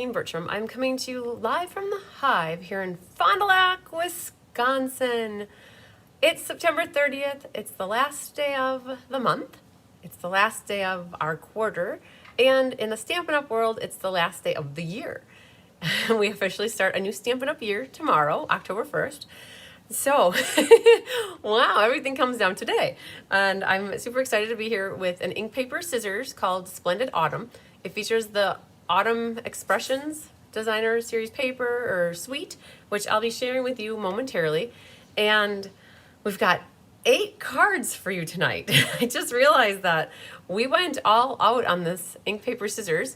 Christine Bertram. I'm coming to you live from the Hive here in Fond du Lac, Wisconsin. It's September 30th. It's the last day of the month. It's the last day of our quarter. And in the Stampin' Up! World, it's the last day of the year. We officially start a new Stampin' Up! Year tomorrow, October 1st. So, wow, everything comes down today. And I'm super excited to be here with an ink paper scissors called Splendid Autumn. It features the Autumn Expressions Designer Series paper or suite, which I'll be sharing with you momentarily. And we've got 8 cards for you tonight. I just realized that we went all out on this ink paper scissors.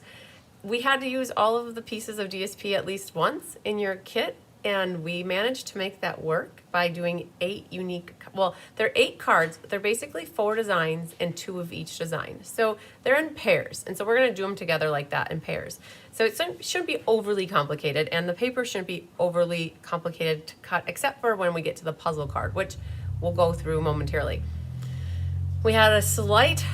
We had to use all of the pieces of DSP at least once in your kit, and we managed to make that work by doing 8 unique, well, they're 8 cards. They're basically 4 designs and 2 of each design. So they're in pairs, and so we're gonna do them together like that in pairs. So it shouldn't be overly complicated, and the paper shouldn't be overly complicated to cut, except for when we get to the puzzle card, which we'll go through momentarily. We had a slight,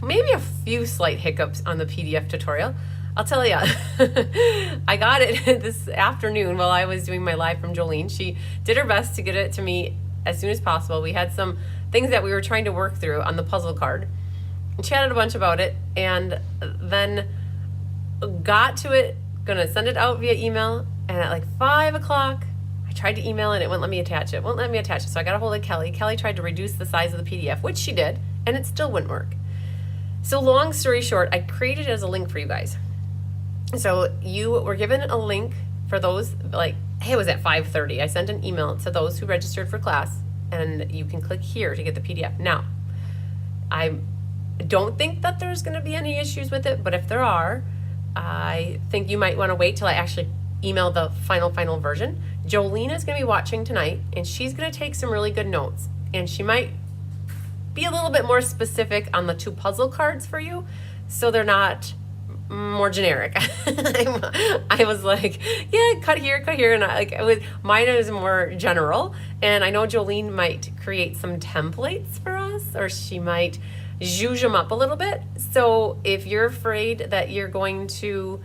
maybe a few slight hiccups on the PDF tutorial. I'll tell you, I got it this afternoon while I was doing my live from Jolene. She did her best to get it to me as soon as possible. We had some things that we were trying to work through on the puzzle card. We chatted a bunch about it and then got to it, gonna send it out via email, and at like 5 o'clock, I tried to email it, it wouldn't let me attach it, so I got a hold of Kelly. Kelly tried to reduce the size of the PDF, which she did, and it still wouldn't work. So long story short, I created it as a link for you guys. So you were given a link for those, like, hey, it was at 5:30. I sent an email to those who registered for class, and you can click here to get the PDF. Now, I don't think that there's going to be any issues with it, but if there are, I think you might want to wait till I actually email the final version. Jolene is going to be watching tonight, and she's going to take some really good notes, and she might be a little bit more specific on the 2 puzzle cards for you, so they're not more generic. I was like, yeah, cut here, and mine is more general, and I know Jolene might create some templates for us, or she might zhuzh them up a little bit. So if you're afraid that you're going to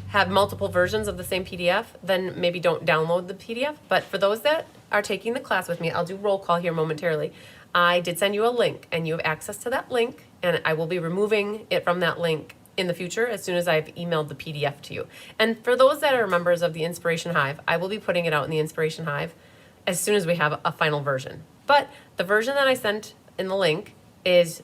have multiple versions of the same PDF, then maybe don't download the PDF. But for those that are taking the class with me, I'll do roll call here momentarily. I did send you a link, and you have access to that link, and I will be removing it from that link in the future as soon as I've emailed the PDF to you. And for those that are members of the Inspiration Hive, I will be putting it out in the Inspiration Hive as soon as we have a final version. But the version that I sent in the link is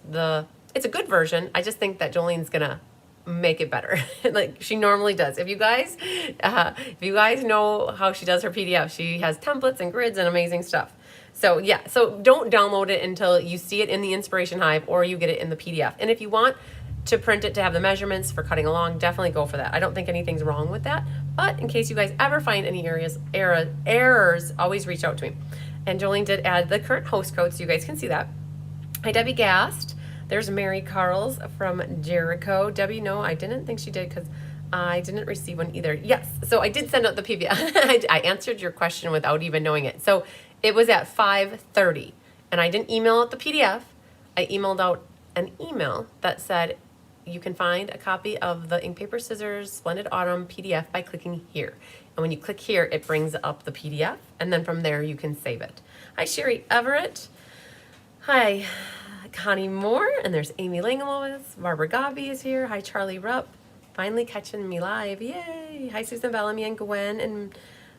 it's a good version. I just think that Jolene's gonna make it better like she normally does. If you guys know how she does her PDF, she has templates and grids and amazing stuff. So yeah, so don't download it until you see it in the Inspiration Hive or you get it in the PDF. And if you want to print it to have the measurements for cutting along, definitely go for that. I don't think anything's wrong with that, but in case you guys ever find any errors, always reach out to me. And Jolene did add the current host code, so you guys can see that. Hi, Debbie Gast. There's Mary Carls from Jericho. Debbie, no, I didn't think she did because I didn't receive one either. Yes, so I did send out the PDF. I answered your question without even knowing it. So it was at 5:30, and I didn't email out the PDF. I emailed out an email that said, you can find a copy of the Ink Paper Scissors Splendid Autumn PDF by clicking here. And when you click here, it brings up the PDF, and then from there you can save it. Hi, Sherry Everett. Hi, Connie Moore, and there's Amy Langlois. Barbara Gobby is here. Hi, Charlie Rupp. Finally catching me live. Yay. Hi, Susan Bellamy and Gwen, and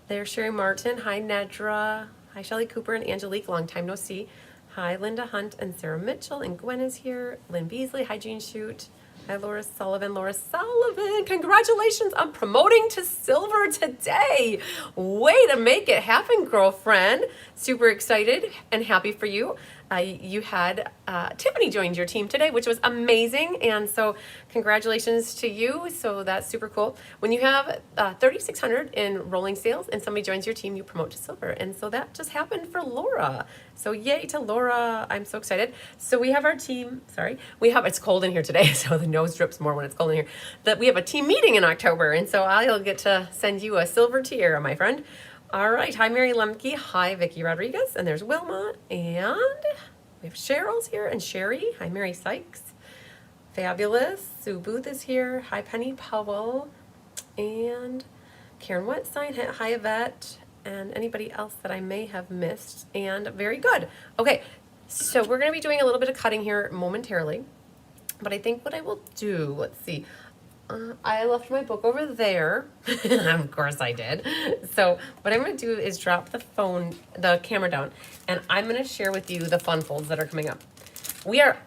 there's Sherry Martin. Hi, Nedra. Hi, Shelley Cooper and Angelique. Long time no see. Hi, Linda Hunt and Sarah Mitchell, and Gwen is here. Lynn Beasley. Hi, Jean Shute. Hi, Laura Sullivan. Laura Sullivan, congratulations on promoting to silver today. Way to make it happen, girlfriend. Super excited and happy for you. You had Tiffany joined your team today, which was amazing. And so congratulations to you. So that's super cool. When you have 3,600 in rolling sales and somebody joins your team, you promote to silver. And so that just happened for Laura. So yay to Laura. I'm so excited. So we have our team, it's cold in here today. So the nose drips more when it's cold in here. That we have a team meeting in October. And so I'll get to send you a silver tiara, my friend. All right. Hi, Mary Lemke. Hi, Vicki Rodriguez. And there's Wilma. And we have Cheryl's here and Sherry. Hi, Mary Sykes. Fabulous. Sue Booth is here. Hi, Penny Powell. and Karen Wetstein, hi Yvette, and anybody else that I may have missed, and very good. Okay, so we're going to be doing a little bit of cutting here momentarily, but I think what I will do, let's see, I left my book over there. Of course I did. So what I'm going to do is drop the camera down, and I'm going to share with you the fun folds that are coming up. We are,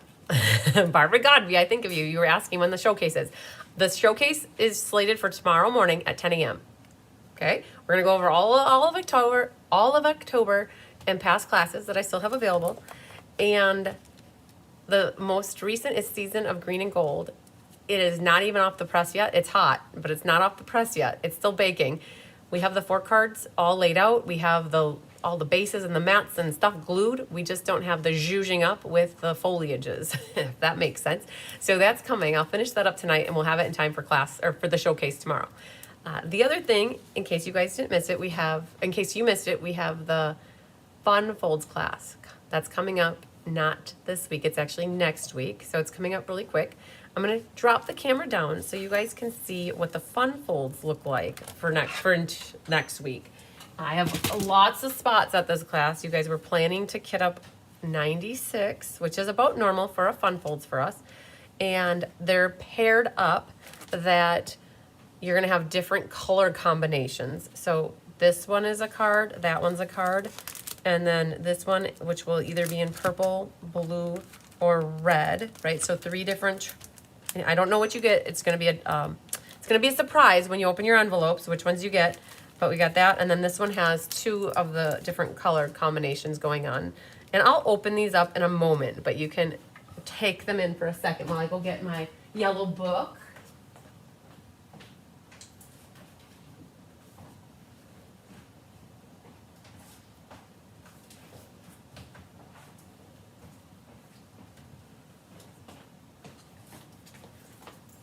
Barbara Godby, I think of you. You were asking when the showcase is. The showcase is slated for tomorrow morning at 10 a.m. Okay, we're going to go over all of October and past classes that I still have available. And the most recent is Season of Green and Gold. It is not even off the press yet. It's hot, but it's not off the press yet. It's still baking. We have the 4 cards all laid out. We have all the bases and the mats and stuff glued. We just don't have the zhuzhing up with the foliages, if that makes sense. So that's coming. I'll finish that up tonight, and we'll have it in time for class or for the showcase tomorrow. The other thing, in case you guys didn't miss it, we have the Fun Folds class. That's coming up not this week. It's actually next week, so it's coming up really quick. I'm going to drop the camera down so you guys can see what the fun folds look like for next week. I have lots of spots at this class. You guys were planning to kit up 96, which is about normal for a fun folds for us. And they're paired up that you're going to have different color combinations. So this one is a card, that one's a card, and then this one, which will either be in purple, blue, or red, right? So 3 different. I don't know what you get. It's going to be a surprise when you open your envelopes, which ones you get. But we got that, and then this one has 2 of the different color combinations going on. And I'll open these up in a moment, but you can take them in for a second while I go get my yellow book.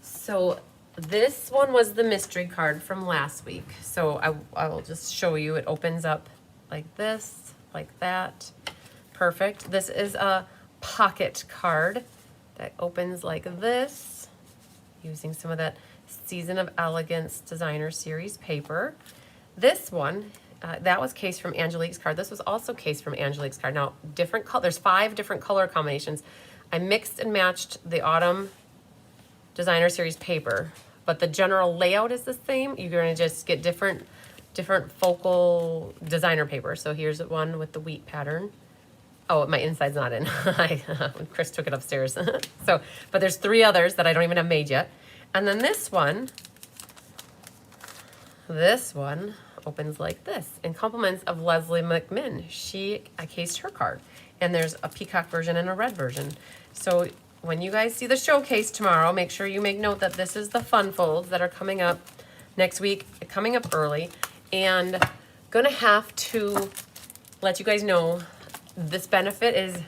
So this one was the mystery card from last week. So I will just show you. It opens up like this, like that. Perfect. This is a pocket card that opens like this, using some of that Season of Elegance Designer Series paper. This one, that was case from Angelique's card. This was also case from Angelique's card. Now, there's 5 different color combinations. I mixed and matched the Autumn Designer Series paper, but the general layout is the same. You're going to just get different focal designer paper. So here's one with the wheat pattern. Oh, my inside's not in. Chris took it upstairs. So, but there's 3 others that I don't even have made yet. And then this one opens like this in compliments of Leslie McMinn. I cased her card, and there's a peacock version and a red version. So when you guys see the showcase tomorrow, make sure you make note that this is the fun folds that are coming up next week, coming up early, and gonna have to let you guys know this benefit is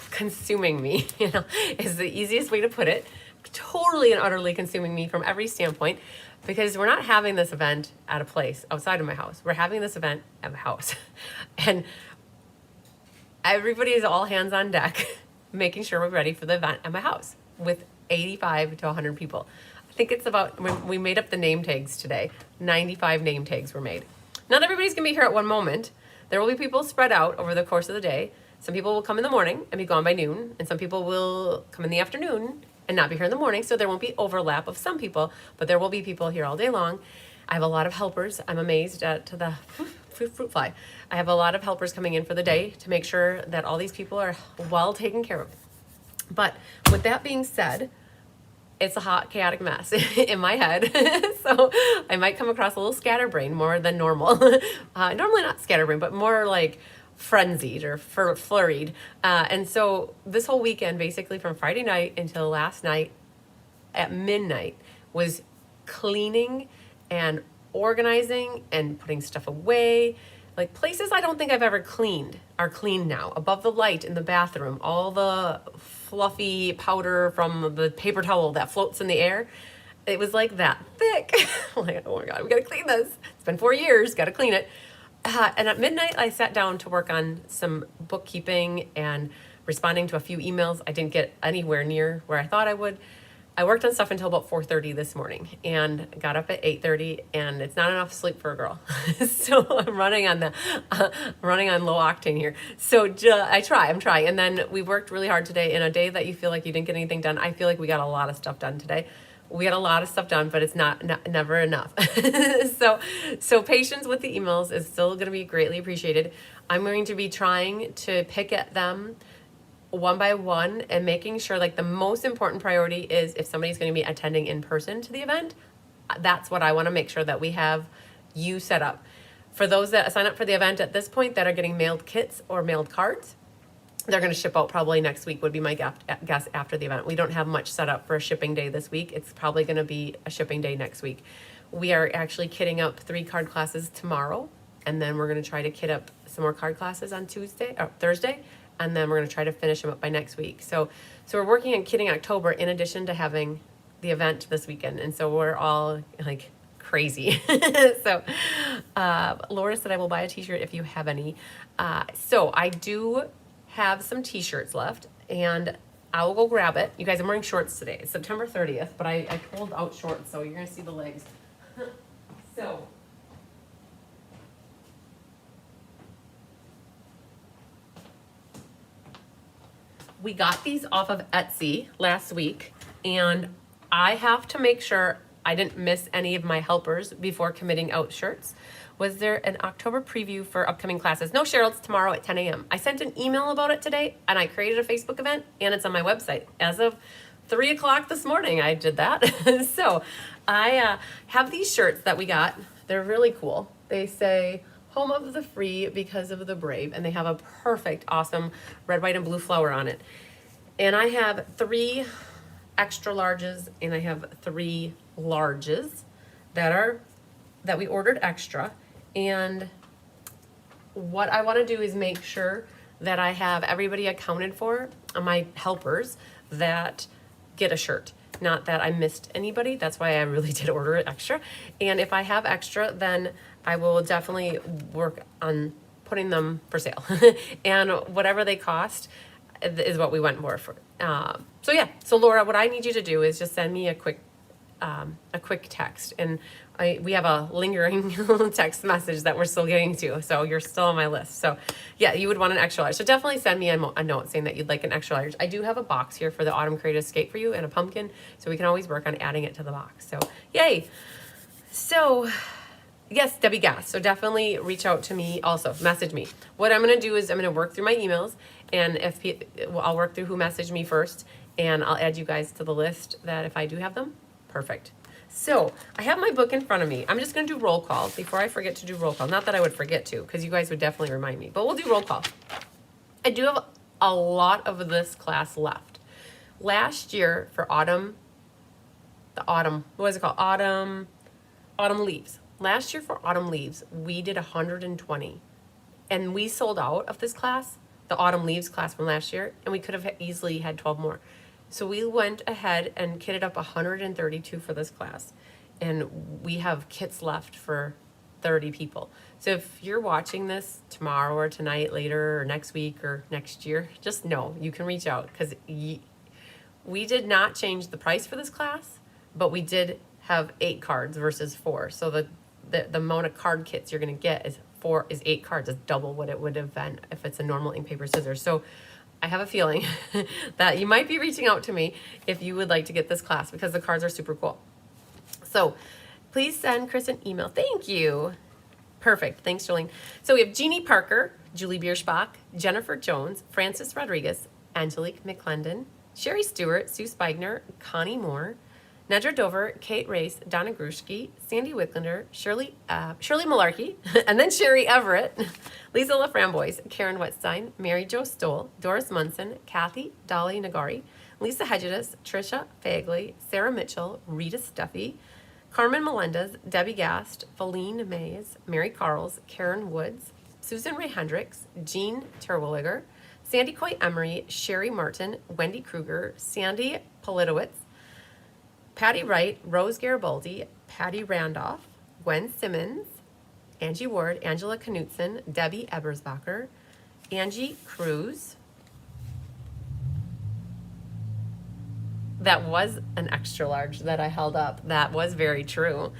consuming me, is the easiest way to put it. Totally and utterly consuming me from every standpoint, because we're not having this event at a place outside of my house. We're having this event at my house. And everybody is all hands on deck, making sure we're ready for the event at my house with 85 to 100 people. I think it's about, we made up the name tags today. 95 name tags were made. Not everybody's gonna be here at one moment. There will be people spread out over the course of the day. Some people will come in the morning and be gone by noon, and some people will come in the afternoon and not be here in the morning, so there won't be overlap of some people, but there will be people here all day long. I have a lot of helpers. I'm amazed at the fruit fly. I have a lot of helpers coming in for the day to make sure that all these people are well taken care of. But with that being said, it's a hot, chaotic mess in my head. So I might come across a little scatterbrain more than normal. Normally not scatterbrain, but more like frenzied or flurried. And so this whole weekend, basically from Friday night until last night at midnight, was cleaning and organizing and putting stuff away. Like places I don't think I've ever cleaned are clean now. Above the light in the bathroom, all the fluffy powder from the paper towel that floats in the air, it was like that thick. I'm like, oh my God, we gotta clean this. It's been 4 years, gotta clean it. And at midnight, I sat down to work on some bookkeeping and responding to a few emails I didn't get anywhere near where I thought I would. I worked on stuff until about 4:30 this morning and got up at 8:30, and it's not enough sleep for a girl. So I'm running on running on low octane here. So I'm trying. And then we worked really hard today. In a day that you feel like you didn't get anything done, I feel like we got a lot of stuff done today. We got a lot of stuff done, but it's never enough. So patience with the emails is still going to be greatly appreciated. I'm going to be trying to pick at them one by one and making sure, like, the most important priority is if somebody's going to be attending in person to the event, that's what I want to make sure that we have you set up. For those that sign up for the event at this point that are getting mailed kits or mailed cards, they're going to ship out probably next week would be my guess after the event. We don't have much set up for a shipping day this week. It's probably going to be a shipping day next week. We are actually kitting up 3 card classes tomorrow, and then we're going to try to kit up some more card classes on Thursday, and then we're going to try to finish them up by next week. So we're working on kitting October in addition to having the event this weekend, and so we're all like crazy. So Laura said I will buy a t-shirt if you have any. So I do have some t-shirts left, and I will go grab it. You guys, I'm wearing shorts today. It's September 30th, but I pulled out shorts, so you're going to see the legs. So we got these off of Etsy last week, and I have to make sure I didn't miss any of my helpers before committing out shirts. Was there an October preview for upcoming classes? No, Cheryl, it's tomorrow at 10 a.m. I sent an email about it today, and I created a Facebook event, and it's on my website. As of 3 o'clock this morning, I did that. So I have these shirts that we got. They're really cool. They say, home of the free because of the brave, and they have a perfect, awesome red, white, and blue flower on it. And I have 3 extra larges, and I have 3 larges that we ordered extra. And what I want to do is make sure that I have everybody accounted for, my helpers that get a shirt. Not that I missed anybody. That's why I really did order it extra. And if I have extra, then I will definitely work on putting them for sale. And whatever they cost is what we went for. So yeah. So Laura, what I need you to do is just send me a quick text, and we have a lingering text message that we're still getting to, so you're still on my list. So yeah, you would want an extra large, so definitely send me a note saying that you'd like an extra large. I do have a box here for the Autumn Creative Skate for you and a pumpkin, so we can always work on adding it to the box. So yay. So yes, Debbie Gass, so definitely reach out to me, also message me. What I'm going to do is I'm going to work through my emails, and I'll work through who messaged me first, and I'll add you guys to the list that if I do have them. Perfect. So I have my book in front of me. I'm just going to do roll call before I forget to do roll call. Not that I would forget to, because you guys would definitely remind me, but we'll do roll call. I do have a lot of this class left. Last year for autumn, autumn leaves. Last year for autumn leaves, we did 120, and we sold out of this class, the autumn leaves class from last year, and we could have easily had 12 more. So we went ahead and kitted up 132 for this class, and we have kits left for 30 people. So if you're watching this tomorrow or tonight, later, or next week or next year, just know you can reach out, because we did not change the price for this class, but we did have 8 cards versus 4. So the amount of card kits you're going to get is 8 cards. It's double what it would have been if it's a normal ink, paper, scissors. So I have a feeling that you might be reaching out to me if you would like to get this class, because the cards are super cool. So please send Chris an email. Thank you. Perfect. Thanks, Jolene. So we have Jeannie Parker, Julie Bierschbach, Jennifer Jones, Francis Rodriguez, Angelique McClendon, Sherry Stewart, Sue Spigner, Connie Moore, Nedra Dover, Kate Race, Donna Grushke, Sandy Wicklander, Shirley Malarkey, and then Sherry Everett, Lisa LaFramboise, Karen Wetstein, Mary Jo Stoll, Doris Munson, Kathy Dolly Nagari, Lisa Hedges, Trisha Fagley, Sarah Mitchell, Rita Stuffy, Carmen Melendez, Debbie Gast, Feline Mays, Mary Carls, Karen Woods, Susan Ray Hendricks, Jean Terwilliger, Sandy Coy Emery, Sherry Martin, Wendy Kruger, Sandy Politowitz, Patty Wright, Rose Garibaldi, Patty Randolph, Gwen Simmons, Angie Ward, Angela Knutson, Debbie Ebersbacher, Angie Cruz, that was an extra large that I held up. That was very true.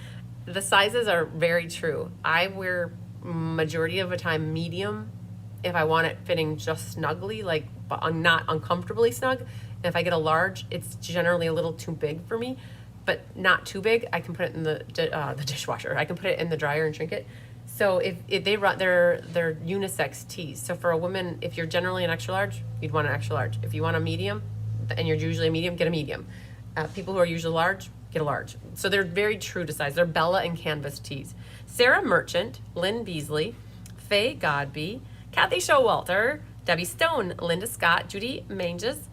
The sizes are very true. I wear majority of the time medium if I want it fitting just snugly, like but not uncomfortably snug. And if I get a large, it's generally a little too big for me, but not too big. I can put it in the dishwasher. I can put it in the dryer and shrink it. So if they run, they're unisex tees. So for a woman, if you're generally an extra large, you'd want an extra large. If you want a medium, and you're usually a medium, get a medium. People who are usually large, get a large. So they're very true to size. They're Bella and Canvas tees. Sarah Merchant, Lynn Beasley, Faye Godby, Kathy Showalter, Debbie Stone, Linda Scott, Judy Manges,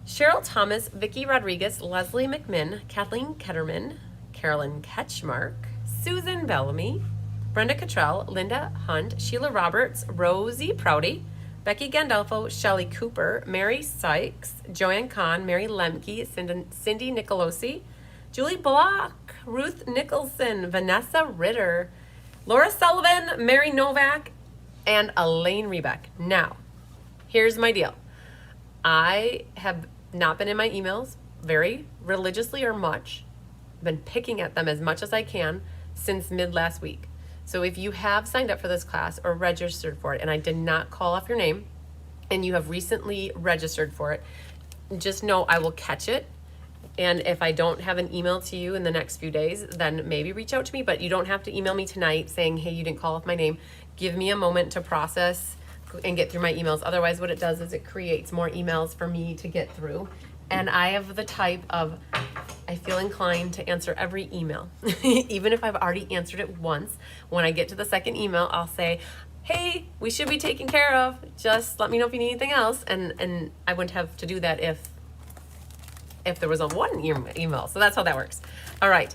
Cheryl Thomas, Vicki Rodriguez, Leslie McMinn, Kathleen Ketterman, Carolyn Ketchmark, Susan Bellamy, Brenda Cottrell, Linda Hunt, Sheila Roberts, Rosie Prouty, Becky Gandolfo, Shelley Cooper, Mary Sykes, Joanne Kahn, Mary Lemke, Cindy Nicolosi, Julie Block, Ruth Nicholson, Vanessa Ritter, Laura Sullivan, Mary Novak, and Elaine Rebeck. Now, here's my deal. I have not been in my emails very religiously or much. I've been picking at them as much as I can since mid last week. So if you have signed up for this class or registered for it, and I did not call off your name, and you have recently registered for it, just know I will catch it. And if I don't have an email to you in the next few days, then maybe reach out to me, but you don't have to email me tonight saying, hey, you didn't call off my name. Give me a moment to process and get through my emails. Otherwise, what it does is it creates more emails for me to get through. And I have the type of, I feel inclined to answer every email. Even if I've already answered it once, when I get to the second email, I'll say, hey, we should be taken care of. Just let me know if you need anything else. And I wouldn't have to do that if there was on one email. So that's how that works. All right.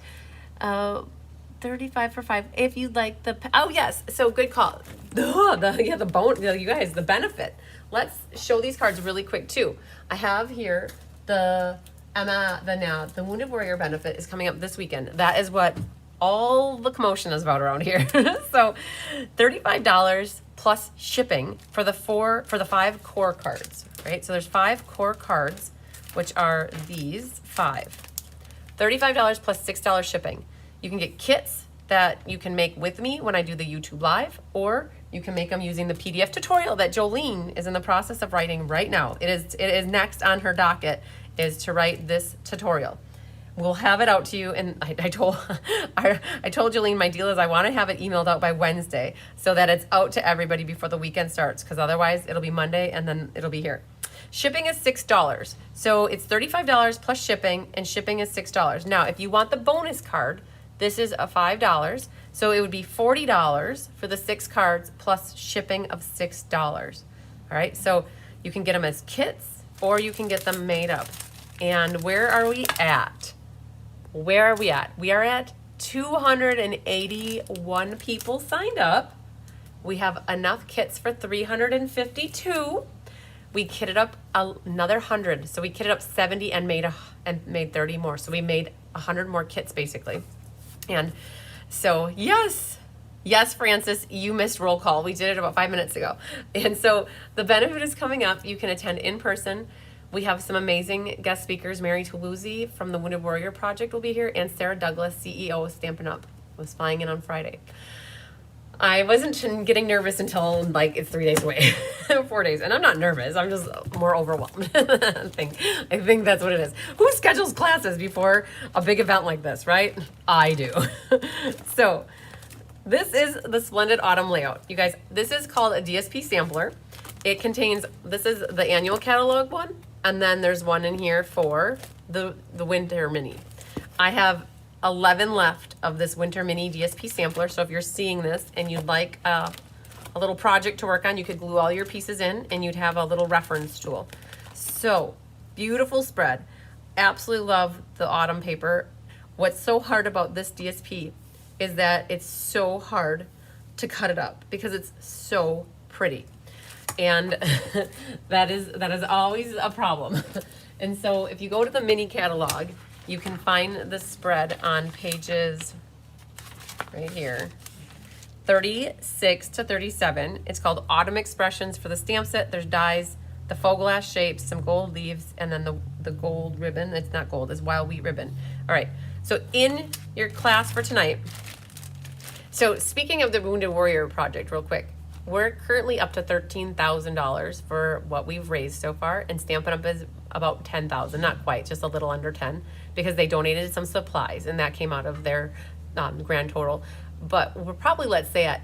35 for 5. If you'd like oh yes, so good call. You guys, the benefit. Let's show these cards really quick too. I have here the Wounded Warrior benefit is coming up this weekend. That is what all the commotion is about around here. So $35 plus shipping for the 5 core cards, right? So there's 5 core cards, which are these 5. $35 plus $6 shipping. You can get kits that you can make with me when I do the YouTube live, or you can make them using the PDF tutorial that Jolene is in the process of writing right now. It is next on her docket is to write this tutorial. We'll have it out to you, and I told Jolene my deal is I want to have it emailed out by Wednesday so that it's out to everybody before the weekend starts, because otherwise it'll be Monday and then it'll be here. Shipping is $6. So it's $35 plus shipping, and shipping is $6. Now, if you want the bonus card, this is a $5. So it would be $40 for the 6 cards plus shipping of $6. All right, so you can get them as kits or you can get them made up. And where are we at? We are at 281 people signed up. We have enough kits for 352. We kitted up another 100. So we kitted up 70 and made 30 more. So we made 100 more kits basically. And so yes, Francis, you missed roll call. We did it about 5 minutes ago. And so the benefit is coming up. You can attend in person. We have some amazing guest speakers. Mary Toulouse from the Wounded Warrior Project will be here, and Sarah Douglas, CEO of Stampin' Up, was flying in on Friday. I wasn't getting nervous until like it's 3 days away, 4 days. And I'm not nervous. I'm just more overwhelmed. I think that's what it is. Who schedules classes before a big event like this, right? I do. So this is the Splendid Autumn layout. You guys, this is called a DSP sampler. It contains, this is the annual catalog one. And then there's one in here for the winter mini. I have 11 left of this winter mini DSP sampler. So if you're seeing this and you'd like a little project to work on, you could glue all your pieces in and you'd have a little reference tool. So beautiful spread. Absolutely love the autumn paper. What's so hard about this DSP is that it's so hard to cut it up because it's so pretty. And that is always a problem. And so if you go to the mini catalog, you can find the spread on pages right here, 36 to 37. It's called Autumn Expressions for the stamp set. There's dies the faux glass shapes, some gold leaves, and then the gold ribbon. It's not gold, it's wild wheat ribbon. All right, so in your class for tonight, so speaking of the Wounded Warrior project real quick, we're currently up to $13,000 for what we've raised so far, and Stampin' Up! Is about 10,000, not quite, just a little under 10, because they donated some supplies, and that came out of their grand total. But we're probably, let's say, at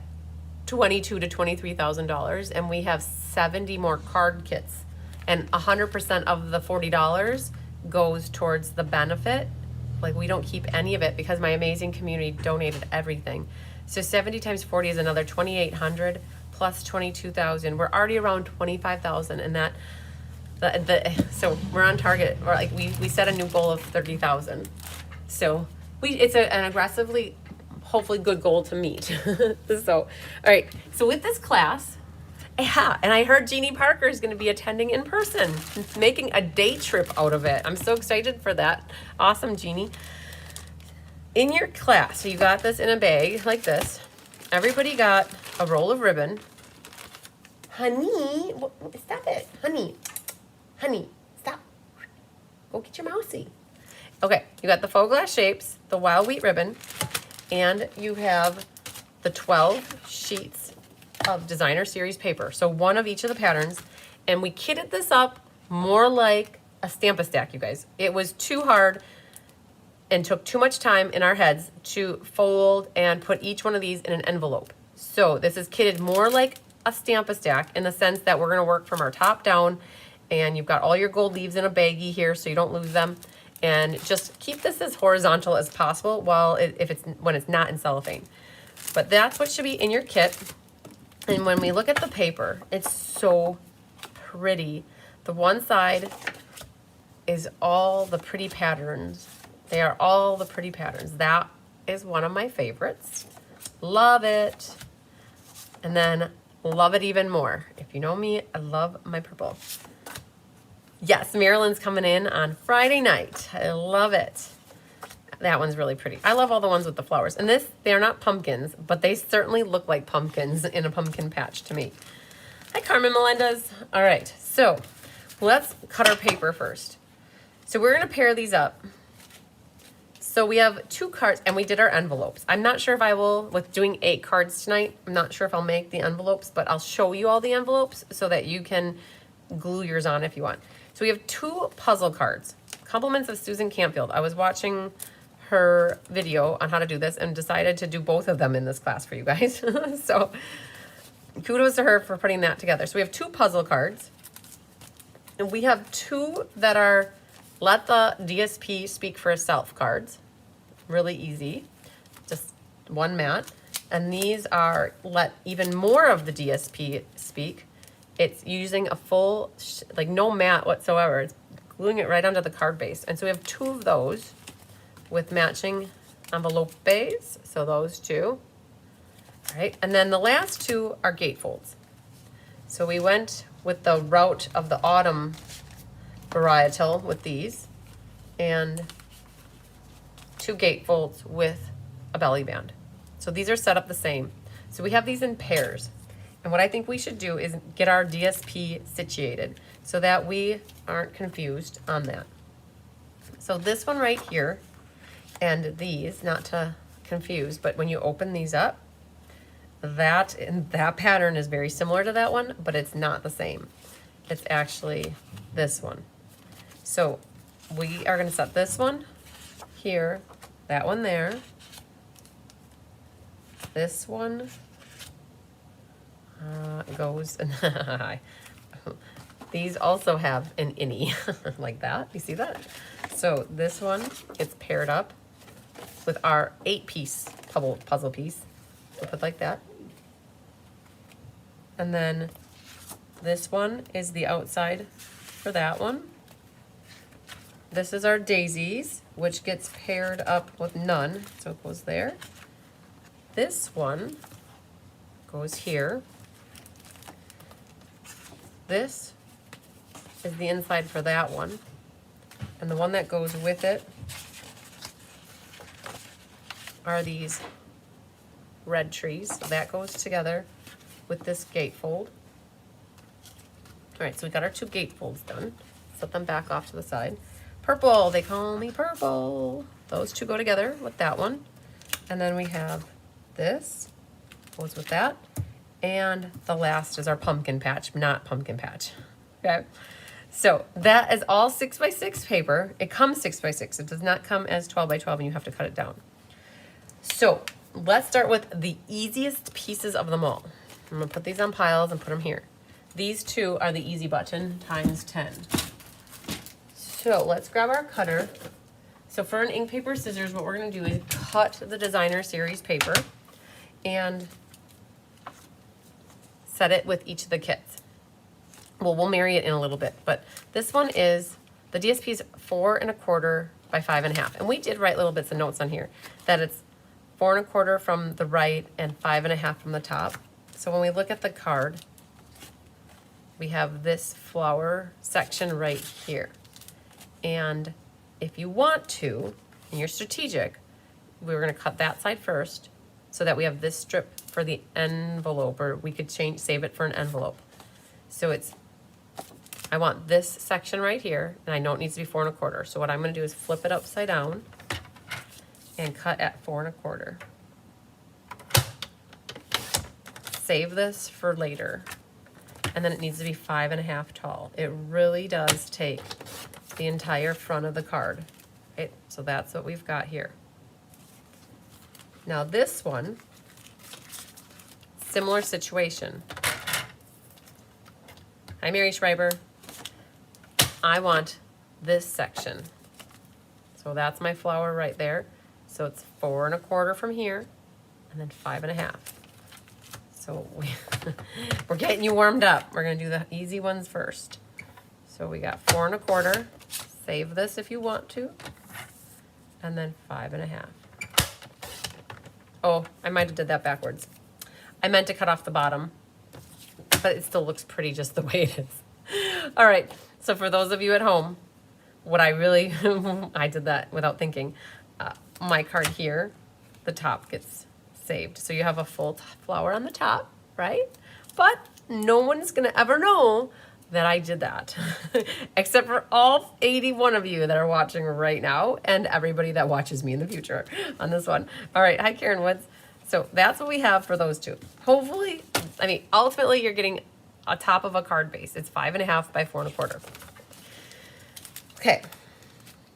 $22,000 to $23,000, and we have 70 more card kits, and 100% of the $40 goes towards the benefit. Like, we don't keep any of it because my amazing community donated everything. So 70 times 40 is another 2,800 plus 22,000. We're already around 25,000, and that so we're on target. Or like we set a new goal of 30,000. So it's an aggressively, hopefully good goal to meet. So all right. So with this class, yeah, and I heard Jeannie Parker is going to be attending in person, making a day trip out of it. I'm so excited for that. Awesome, Jeannie. In your class, so you got this in a bag like this. Everybody got a roll of ribbon. Honey, stop it. Honey, stop. Go get your mousey. Okay, you got the faux glass shapes, the wild wheat ribbon, and you have the 12 sheets of designer series paper. So one of each of the patterns. And we kitted this up more like a Stamp-A-Stack, you guys. It was too hard and took too much time in our heads to fold and put each one of these in an envelope. So this is kitted more like a Stamp-A-Stack in the sense that we're gonna work from our top down, and you've got all your gold leaves in a baggie here so you don't lose them. And just keep this as horizontal as possible when it's not in cellophane. But that's what should be in your kit. And when we look at the paper, it's so pretty. The one side is all the pretty patterns. They are all the pretty patterns. That is one of my favorites. Love it. And then love it even more. If you know me, I love my purple. Yes, Marilyn's coming in on Friday night. I love it. That one's really pretty. I love all the ones with the flowers. And they're not pumpkins, but they certainly look like pumpkins in a pumpkin patch to me. Hi, Carmen Melendez. All right, so let's cut our paper first. So we're gonna pair these up. So we have 2 cards, and we did our envelopes. I'm not sure if I will, with doing 8 cards tonight, I'm not sure if I'll make the envelopes, but I'll show you all the envelopes so that you can glue yours on if you want. So we have 2 puzzle cards. Compliments of Susan Campfield. I was watching her video on how to do this and decided to do both of them in this class for you guys. So kudos to her for putting that together. So we have 2 puzzle cards, and we have 2 that are let the DSP speak for itself cards. Really easy, just one mat. And these are let even more of the DSP speak. It's using a full, like no mat whatsoever. It's gluing it right onto the card base. And so we have 2 of those with matching envelopes, so those 2. All right, and then the last 2 are gatefolds. So we went with the route of the autumn varietal with these, and 2 gatefolds with a belly band. So these are set up the same. So we have these in pairs. And what I think we should do is get our DSP situated so that we aren't confused on that. So this one right here, and these, not to confuse, but when you open these up, that pattern is very similar to that one, but it's not the same. It's actually this one. So we are going to set this one here, that one there, this one goes, these also have an innie like that. You see that? So this one gets paired up with our 8-piece puzzle piece. So put like that. And then this one is the outside for that one. This is our daisies, which gets paired up with none, so it goes there. This one goes here. This is the inside for that one. And the one that goes with it are these red trees. So that goes together with this gatefold. All right, so we got our 2 gatefolds done. Set them back off to the side. Purple, they call me purple. Those 2 go together with that one. And then we have this, goes with that. And the last is our pumpkin patch, not pumpkin patch, okay? So that is all 6x6 paper. It comes 6x6. It does not come as 12x12 and you have to cut it down. So let's start with the easiest pieces of them all. I'm gonna put these on piles and put them here. These 2 are the easy button times 10. So let's grab our cutter. So for an ink, paper, scissors, what we're gonna do is cut the designer series paper and set it with each of the kits. Well, we'll marry it in a little bit, but this one is, the DSP is 4 1/4 by 5 1/2. And we did write little bits of notes on here that it's 4 1/4 from the right and 5 1/2 from the top. So when we look at the card, we have this flower section right here. And if you want to, and you're strategic, we're gonna cut that side first so that we have this strip for the envelope, or we could save it for an envelope. So I want this section right here, and I know it needs to be 4 1/4. So what I'm gonna do is flip it upside down and cut at 4 1/4. Save this for later. And then it needs to be 5 1/2 tall. It really does take the entire front of the card. Right? So that's what we've got here. Now this one, similar situation. Hi, Mary Schreiber. I want this section. So that's my flower right there. So it's 4 1/4 from here, and then 5 1/2. So we're getting you warmed up. We're gonna do the easy ones first. So we got 4 1/4. Save this if you want to, and then 5 1/2. Oh, I might have did that backwards. I meant to cut off the bottom, but it still looks pretty just the way it is. All right, so for those of you at home, what I really, I did that without thinking. My card here, the top gets saved. So you have a full flower on the top, right? But no one's gonna ever know that I did that, except for all 81 of you that are watching right now and everybody that watches me in the future on this one. All right, hi Karen Woods. So that's what we have for those 2. Hopefully, I mean, ultimately you're getting a top of a card base. It's 5 1/2 by 4 1/4. Okay,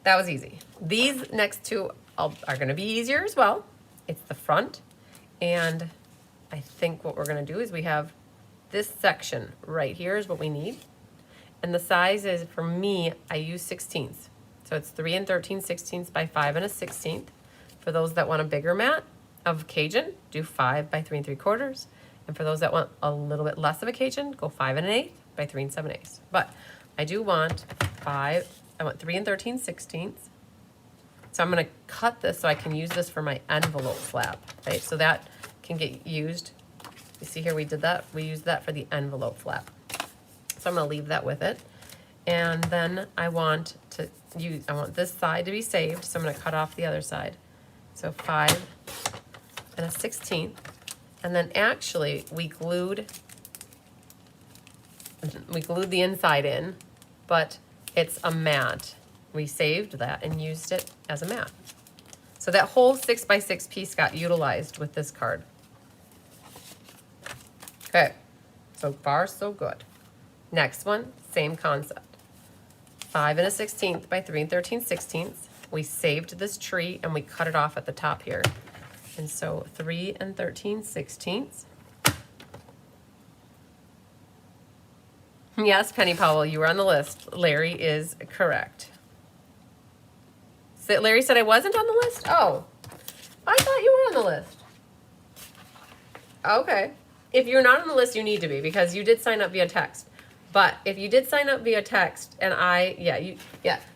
that was easy. These next 2 are gonna be easier as well. It's the front, and I think what we're gonna do is we have this section right here is what we need. And the size is, for me, I use 16ths. So it's 3 13/16 by 5 1/16. For those that want a bigger mat of Cajun, do 5 by 3 3/4. And for those that want a little bit less of a Cajun, go 5 1/8 by 3 7/8. But I do want 3 13/16. So I'm gonna cut this so I can use this for my envelope flap, right? So that can get used. You see here we did that. We used that for the envelope flap. So I'm gonna leave that with it. And then I want this side to be saved, so I'm gonna cut off the other side. So 5 1/16. And then actually we glued the inside in, but it's a mat. We saved that and used it as a mat. So that whole 6x6 piece got utilized with this card. Okay, so far so good. Next one, same concept. 5 1/16 by 3 13/16. We saved this tree and we cut it off at the top here. And so 3 13/16. Yes, Penny Powell, you were on the list. Larry is correct. Larry said I wasn't on the list? Oh, I thought you were on the list. Okay. If you're not on the list, you need to be, because you did sign up via text. But if you did sign up via text and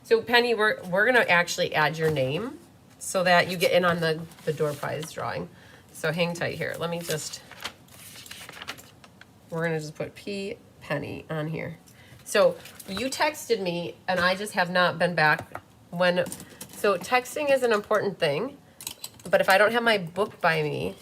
So Penny, we're gonna actually add your name so that you get in on the door prize drawing. So hang tight here. We're gonna just put P Penny on here. So you texted me and I just have not been back so texting is an important thing, but if I don't have my book by me,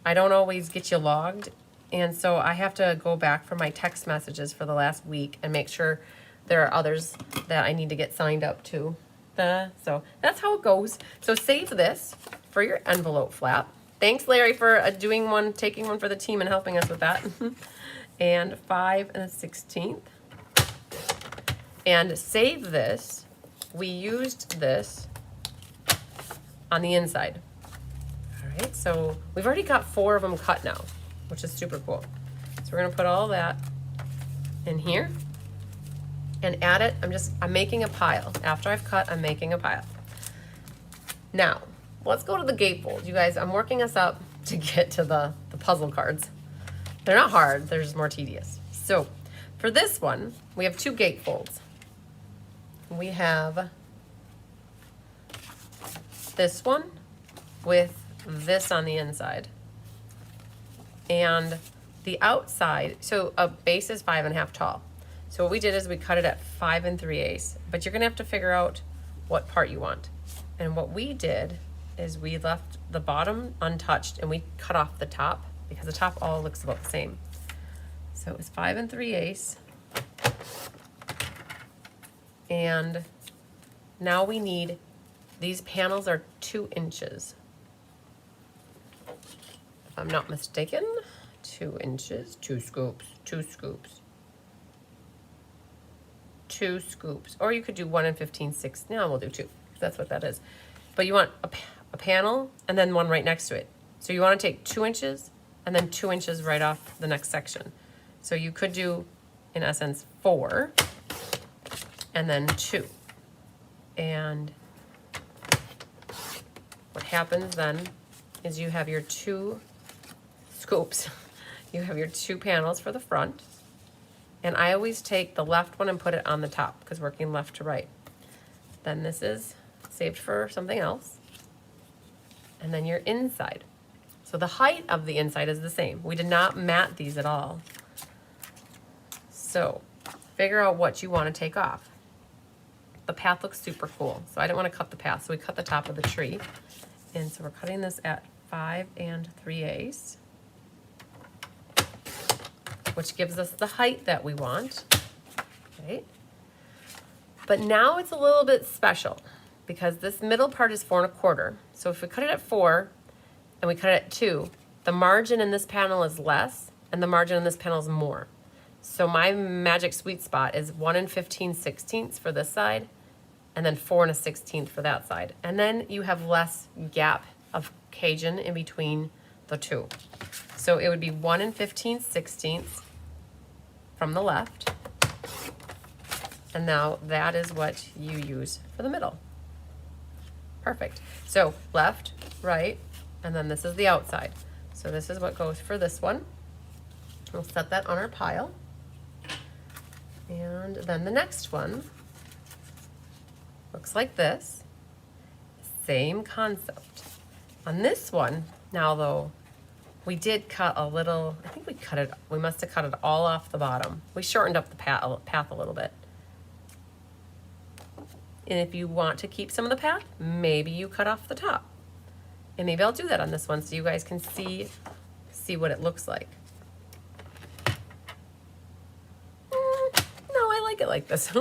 I don't always get you logged And so I have to go back for my text messages for the last week and make sure there are others that I need to get signed up to. So that's how it goes. So save this for your envelope flap. Thanks, Larry, for taking one for the team and helping us with that. And 5 1/16. And save this. We used this on the inside. All right, so we've already got 4 of them cut now, which is super cool. So we're gonna put all that in here and add it. I'm making a pile. After I've cut, I'm making a pile. Now, let's go to the gatefold. You guys, I'm working us up to get to the puzzle cards. They're not hard, they're just more tedious. So for this one, we have 2 gatefolds. We have this one with this on the inside. And the outside, so a base is 5 1/2 tall. So what we did is we cut it at 5 3/8, but you're gonna have to figure out what part you want. And what we did is we left the bottom untouched and we cut off the top because the top all looks about the same. So it was 5 3/8. And now we need, these panels are 2 inches. If I'm not mistaken, 2 inches, 2 scoops, 2 scoops. 2 scoops, or you could do 1 15/6. No, we'll do 2. That's what that is. But you want a panel and then one right next to it. So you want to take 2 inches and then 2 inches right off the next section. So you could do, in essence, 4 and then 2. And what happens then is you have your 2 scoops. You have your 2 panels for the front. And I always take the left one and put it on the top because working left to right. Then this is saved for something else. And then your inside. So the height of the inside is the same. We did not mat these at all. So figure out what you want to take off. The path looks super cool. So I didn't want to cut the path, so we cut the top of the tree. And so we're cutting this at 5 3/8. Which gives us the height that we want, right? But now it's a little bit special because this middle part is 4 1/4. So if we cut it at 4 and we cut it at 2, the margin in this panel is less and the margin in this panel is more. So my magic sweet spot is 1 15/16 for this side and then 4 1/16 for that side. And then you have less gap of Cajun in between the 2. So it would be 1 15/16 from the left. And now that is what you use for the middle. Perfect. So left, right, and then this is the outside. So this is what goes for this one. We'll set that on our pile. And then the next one looks like this. Same concept. On this one, now though, we did cut a little, I think we must have cut it all off the bottom. We shortened up the path a little bit. And if you want to keep some of the path, maybe you cut off the top. And maybe I'll do that on this one so you guys can see what it looks like. No, I like it like this.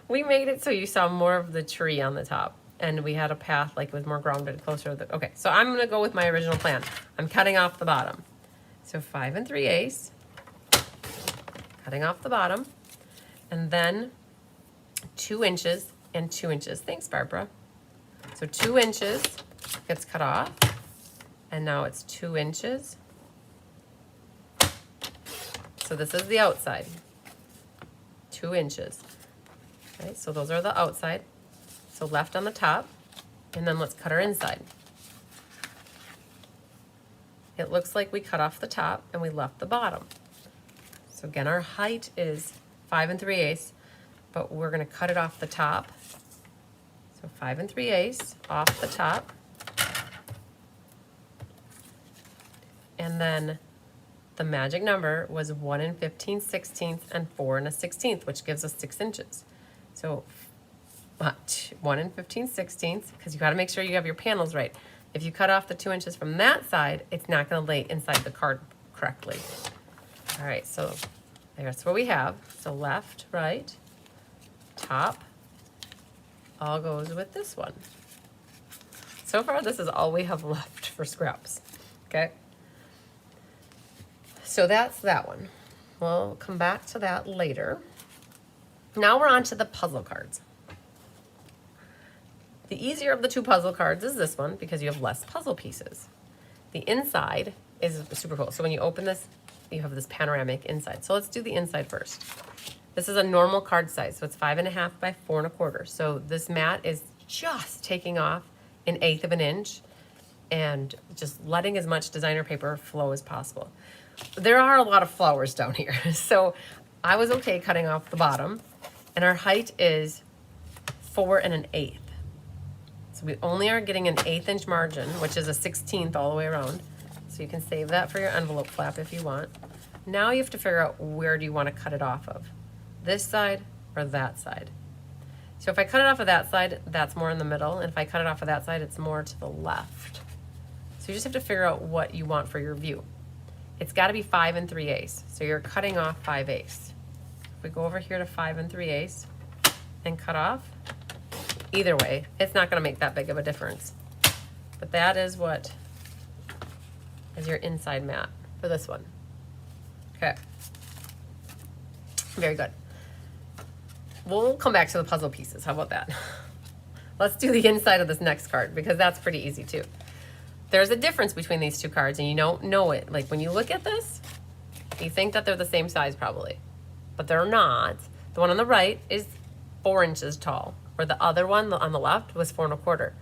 We made it so you saw more of the tree on the top. And we had a path like it was more grounded closer to the, okay, so I'm gonna go with my original plan. I'm cutting off the bottom. So 5 3/8, cutting off the bottom, and then 2 inches and 2 inches. Thanks, Barbara. So 2 inches gets cut off, and now it's 2 inches. So this is the outside, 2 inches. Okay, so those are the outside. So left on the top, and then let's cut our inside. It looks like we cut off the top and we left the bottom. So again, our height is 5 3/8, but we're gonna cut it off the top. So 5 3/8 off the top. And then the magic number was 1 15/16 and 4 1/16, which gives us 6 inches. So 1 15/16, because you got to make sure you have your panels right. If you cut off the 2 inches from that side, it's not going to lay inside the correctly. All right, so that's what we have. So left, right, top, all goes with this one. So far, this is all we have left for scraps, okay? So that's that one. We'll come back to that later. Now we're on to the puzzle cards. The easier of the two puzzle cards is this one because you have less puzzle pieces. The inside is super cool. So when you open this, you have this panoramic inside. So let's do the inside first. This is a normal card size, so it's 5.5 by 4.25. So this mat is just taking off 1/8 of an inch and just letting as much designer paper flow as possible. There are a lot of flowers down here, so I was okay cutting off the bottom, and our height is 4 1/8. So we only are getting an 1/8 inch margin, which is a 1/16 all the way around. So you can save that for your envelope flap if you want. Now you have to figure out where do you want to cut it off of, this side or that side. So if I cut it off of that side, that's more in the middle, and if I cut it off of that side, it's more to the left. So you just have to figure out what you want for your view. It's got to be 5 3/8, so you're cutting off 5/8. If we go over here to 5 3/8 and cut off, either way, it's not going to make that big of a difference. But that is what is your inside mat for this one. Okay. Very good. We'll come back to the puzzle pieces. How about that? Let's do the inside of this next card because that's pretty easy too. There's a difference between these two cards and you don't know it. Like when you look at this, you think that they're the same size probably, but they're not. The one on the right is 4 inches tall, where the other one on the left was 4 1/4.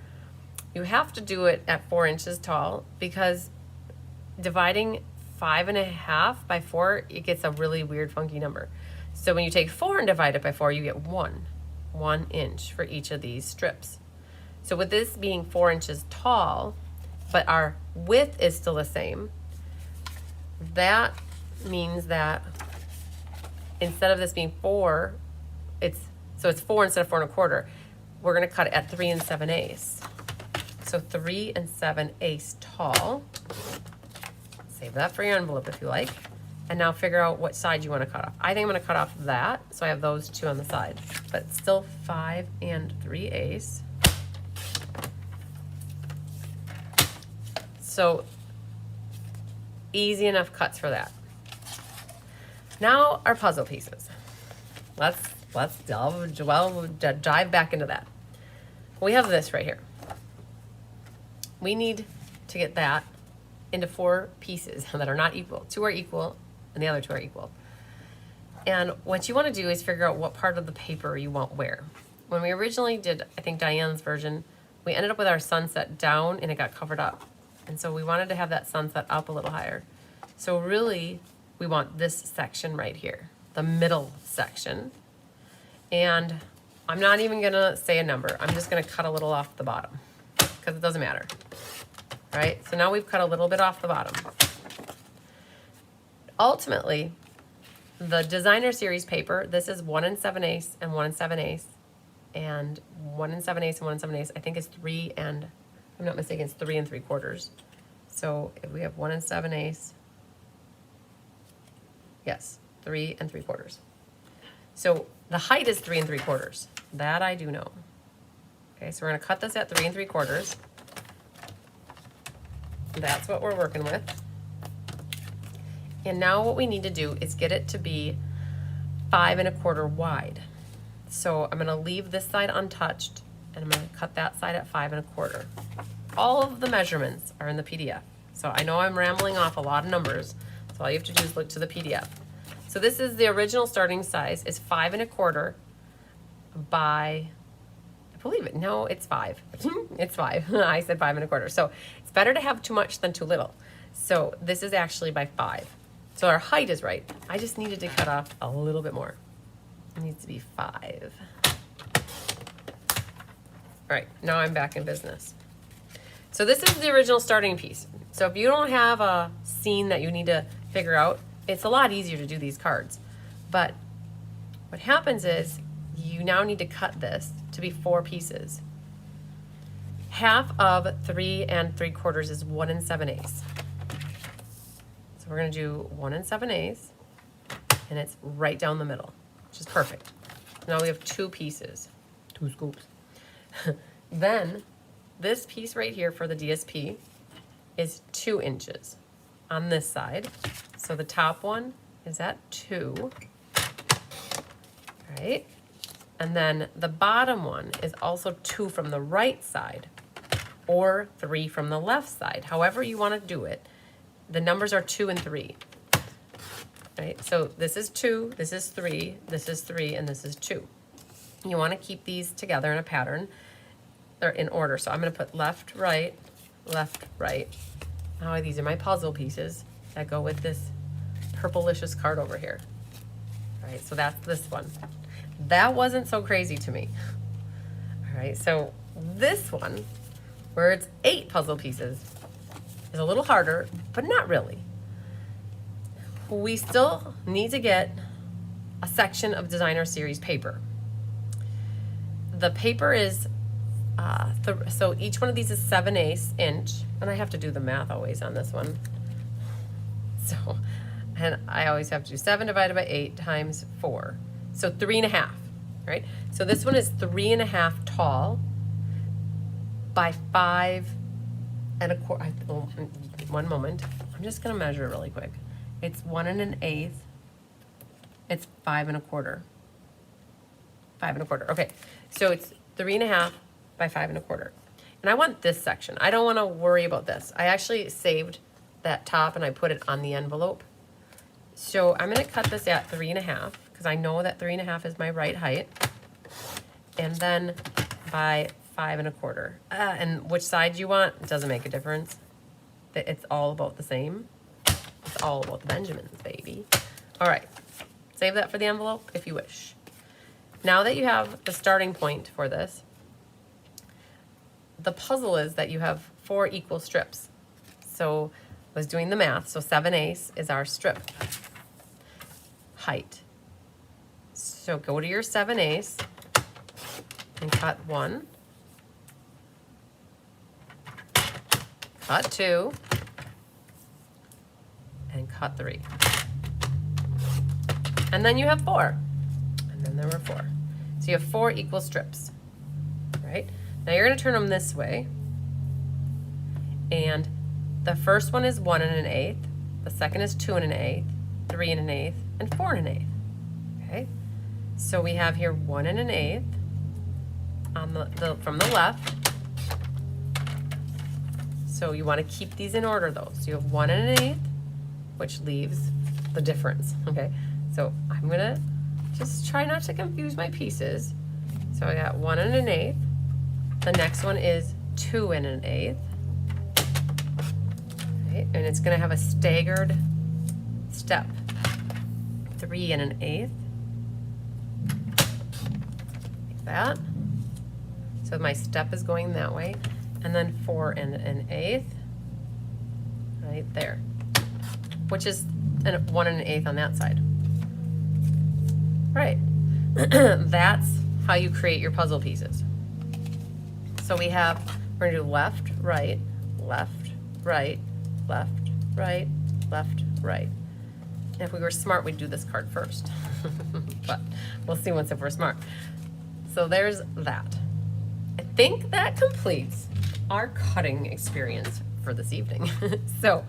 You have to do it at 4 inches tall because dividing 5.5 by 4, it gets a really weird, funky number. So when you take 4 and divide it by 4, you get 1 inch for each of these strips. So with this being 4 inches tall, but our width is still the same, that means that instead of this being 4, it's 4 instead of 4 1/4. We're going to cut it at 3 7/8. So 3 7/8 tall. Save that for your envelope if you like. And now figure out what side you want to cut off. I think I'm going to cut off that, so I have those two on the side. But it's still 5 3/8. So easy enough cuts for that. Now our puzzle pieces. Let's dive back into that. We have this right here. We need to get that into 4 pieces that are not equal. 2 are equal and the other 2 are equal. And what you want to do is figure out what part of the paper you want where. When we originally did, I think, Diane's version, we ended up with our sunset down and it got covered up. And so we wanted to have that sunset up a little higher. So really, we want this section right here, the middle section. And I'm not even gonna say a number. I'm just gonna cut a little off the bottom because it doesn't matter. All right, so now we've cut a little bit off the bottom. Ultimately, the designer series paper, this is 1 7/8 and 1 7/8, and 1 7/8 and 1 7/8, I think is 3 and, if I'm not mistaken, it's 3 3/4. So if we have 1 7/8, yes, 3 3/4. So the height is 3 3/4. That I do know. Okay, so we're gonna cut this at 3 3/4. That's what we're working with. And now what we need to do is get it to be 5 1/4 wide. So I'm gonna leave this side untouched and I'm gonna cut that side at 5 1/4. All of the measurements are in the PDF. So I know I'm rambling off a lot of numbers, so all you have to do is look to the PDF. So this is the original starting size is 5 1/4 by, I believe it, no, it's 5. It's 5. I said 5 1/4. So it's better to have too much than too little. So this is actually by 5. So our height is right. I just needed to cut off a little bit more. It needs to be 5. All right, now I'm back in business. So this is the original starting piece. So if you don't have a scene that you need to figure out, it's a lot easier to do these cards. But what happens is you now need to cut this to be 4 pieces. Half of 3 3/4 is 1 7/8. So we're gonna do 1 7/8, and it's right down the middle, which is perfect. Now we have 2 pieces, 2 scoops. Then this piece right here for the DSP is 2 inches on this side. So the top one is at 2, right? And then the bottom one is also 2 from the right side or 3 from the left side. However you want to do it. The numbers are 2 and 3, right? So this is 2, this is 3, this is 3, and this is 2. You want to keep these together in a pattern. They're in order. So I'm going to put left, right, left, right. Now these are my puzzle pieces that go with this purplicious card over here. All right, so that's this one. That wasn't so crazy to me. All right, so this one, where it's 8 puzzle pieces, is a little harder, but not really. We still need to get a section of designer series paper. The paper is, so each one of these is 7/8 inch, and I have to do the math always on this one. So, and I always have to do 7 divided by 8 times 4. So 3.5, right? So this one is 3.5 tall by 5 1/4. One moment. I'm just gonna measure really quick. It's 1 1/8. It's 5 1/4. 5 1/4. Okay, so it's 3.5 by 5 1/4. And I want this section. I don't want to worry about this. I actually saved that top and I put it on the envelope. So I'm going to cut this at 3.5 because I know that 3.5 is my right height. And then by 5 1/4. And which side you want, it doesn't make a difference. It's all about the same. It's all about the Benjamins, baby. All right, save that for the envelope if you wish. Now that you have the starting point for this, the puzzle is that you have 4 equal strips. So I was doing the math, so 7/8 is our strip height. So go to your 7/8 and cut 1, cut 2, and cut 3. And then you have 4. And then there were 4. So you have 4 equal strips, right? Now you're going to turn them this way. And the first one is 1 1/8. The second is 2 1/8, 3 1/8, and 4 1/8. Okay? So we have here 1 1/8 on the from the left. So you want to keep these in order though. So you have 1 1/8, which leaves the difference. Okay? So I'm going to just try not to confuse my pieces. So I got 1 1/8. The next one is 2 1/8. Okay, and it's going to have a staggered step. 3 1/8. Like that. So my step is going that way. And then 4 1/8. Right there. Which is 1 1/8 on that side. Right. That's how you create your puzzle pieces. So we have, we're gonna do left, right, left, right, left, right, left, right. And if we were smart, we'd do this card first. But we'll see once if we're smart. So there's that. I think that completes our cutting experience for this evening. So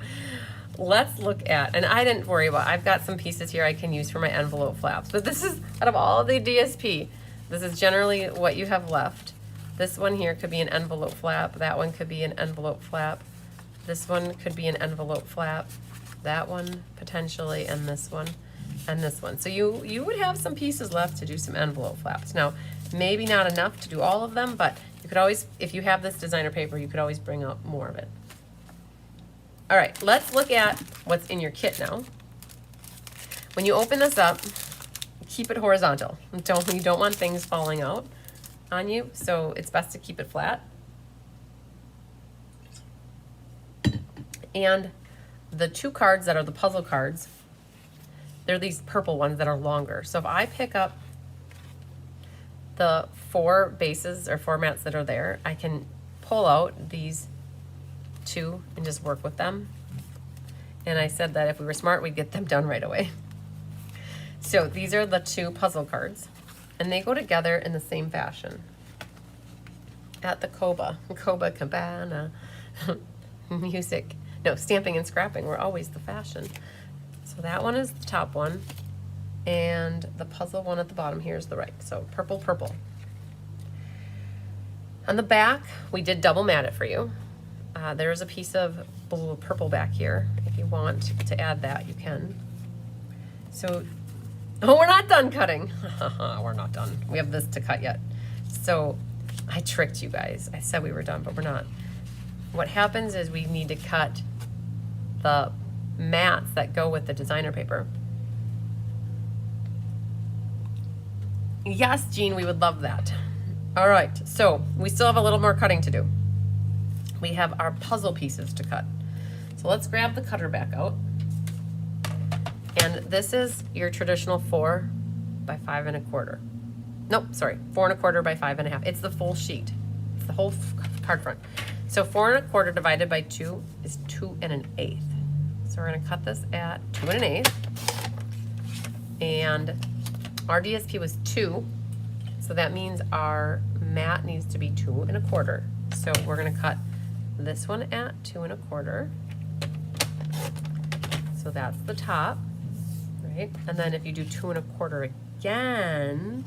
let's look at, and I didn't worry about, I've got some pieces here I can use for my envelope flaps, but this is, out of all the DSP, this is generally what you have left. This one here could be an envelope flap, that one could be an envelope flap, this one could be an envelope flap, that one potentially, and this one, and this one. So you would have some pieces left to do some envelope flaps. Now, maybe not enough to do all of them, but you could always, if you have this designer paper, you could always bring up more of it. All right, let's look at what's in your kit now. When you open this up, keep it horizontal. You don't want things falling out on you, so it's best to keep it flat. And the 2 cards that are the puzzle cards, they're these purple ones that are longer. So if I pick up the 4 bases or formats that are there, I can pull out these 2 and just work with them. And I said that if we were smart, we'd get them done right away. So these are the 2 puzzle cards, and they go together in the same fashion. At the Cabana music. No, stamping and scrapping were always the fashion. So that one is the top one, and the puzzle one at the bottom here is the right. So purple, purple. On the back, we did double mat it for you. There's a piece of blue, purple back here. If you want to add that, you can. So, oh, we're not done cutting. We're not done. We have this to cut yet. So I tricked you guys. I said we were done, but we're not. What happens is we need to cut the mats that go with the designer paper. Yes, Jean, we would love that. All right, so we still have a little more cutting to do. We have our puzzle pieces to cut. So let's grab the cutter back out. And this is your traditional 4 by 5 1/4. Nope, sorry, 4 1/4 by 5 1/2. It's the full sheet. It's the whole card front. So 4 1/4 divided by 2 is 2 1/8. So we're gonna cut this at 2 1/8. And our DSP was 2. So that means our mat needs to be 2 1/4. So we're gonna cut this one at 2 1/4. So that's the top, right? And then if you do 2 1/4 again,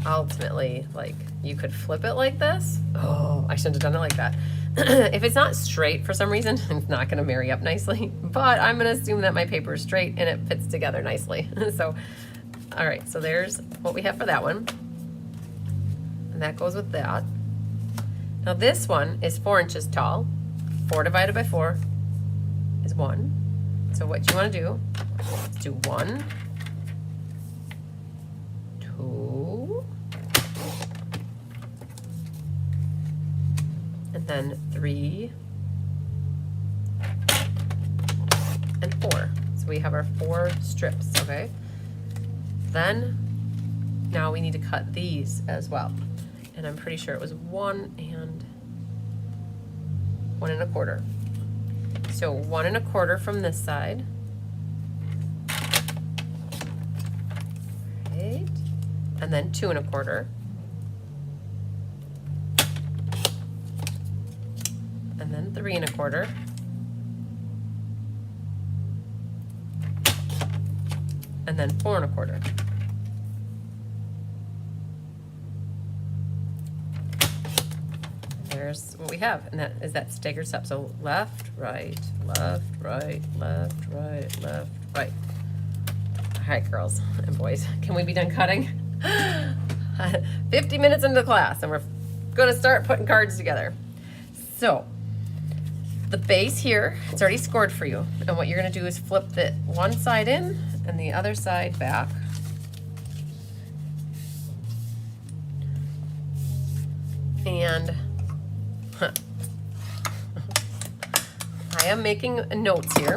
ultimately, like, you could flip it like this. Oh, I shouldn't have done it like that. If it's not straight for some reason, it's not gonna marry up nicely, but I'm gonna assume that my paper is straight and it fits together nicely. So, all right, so there's what we have for that one. And that goes with that. Now this one is 4 inches tall. 4 divided by 4 is 1. So what you wanna do is do 1, 2, and then 3, and 4. So we have our 4 strips, okay? Then, now we need to cut these as well. And I'm pretty sure it was 1 and 1 1/4. So 1 1/4 from this side. Right. And then 2 1/4. And then 3 1/4. And then 4 1/4. There's what we have, and that is that staggered step. So left, right, left, right, left, right, left, right. All right, girls and boys, can we be done cutting? 50 minutes into class, and we're gonna start putting cards together. So the base here, it's already scored for you, and what you're gonna do is flip the one side in and the other side back. And I am making notes here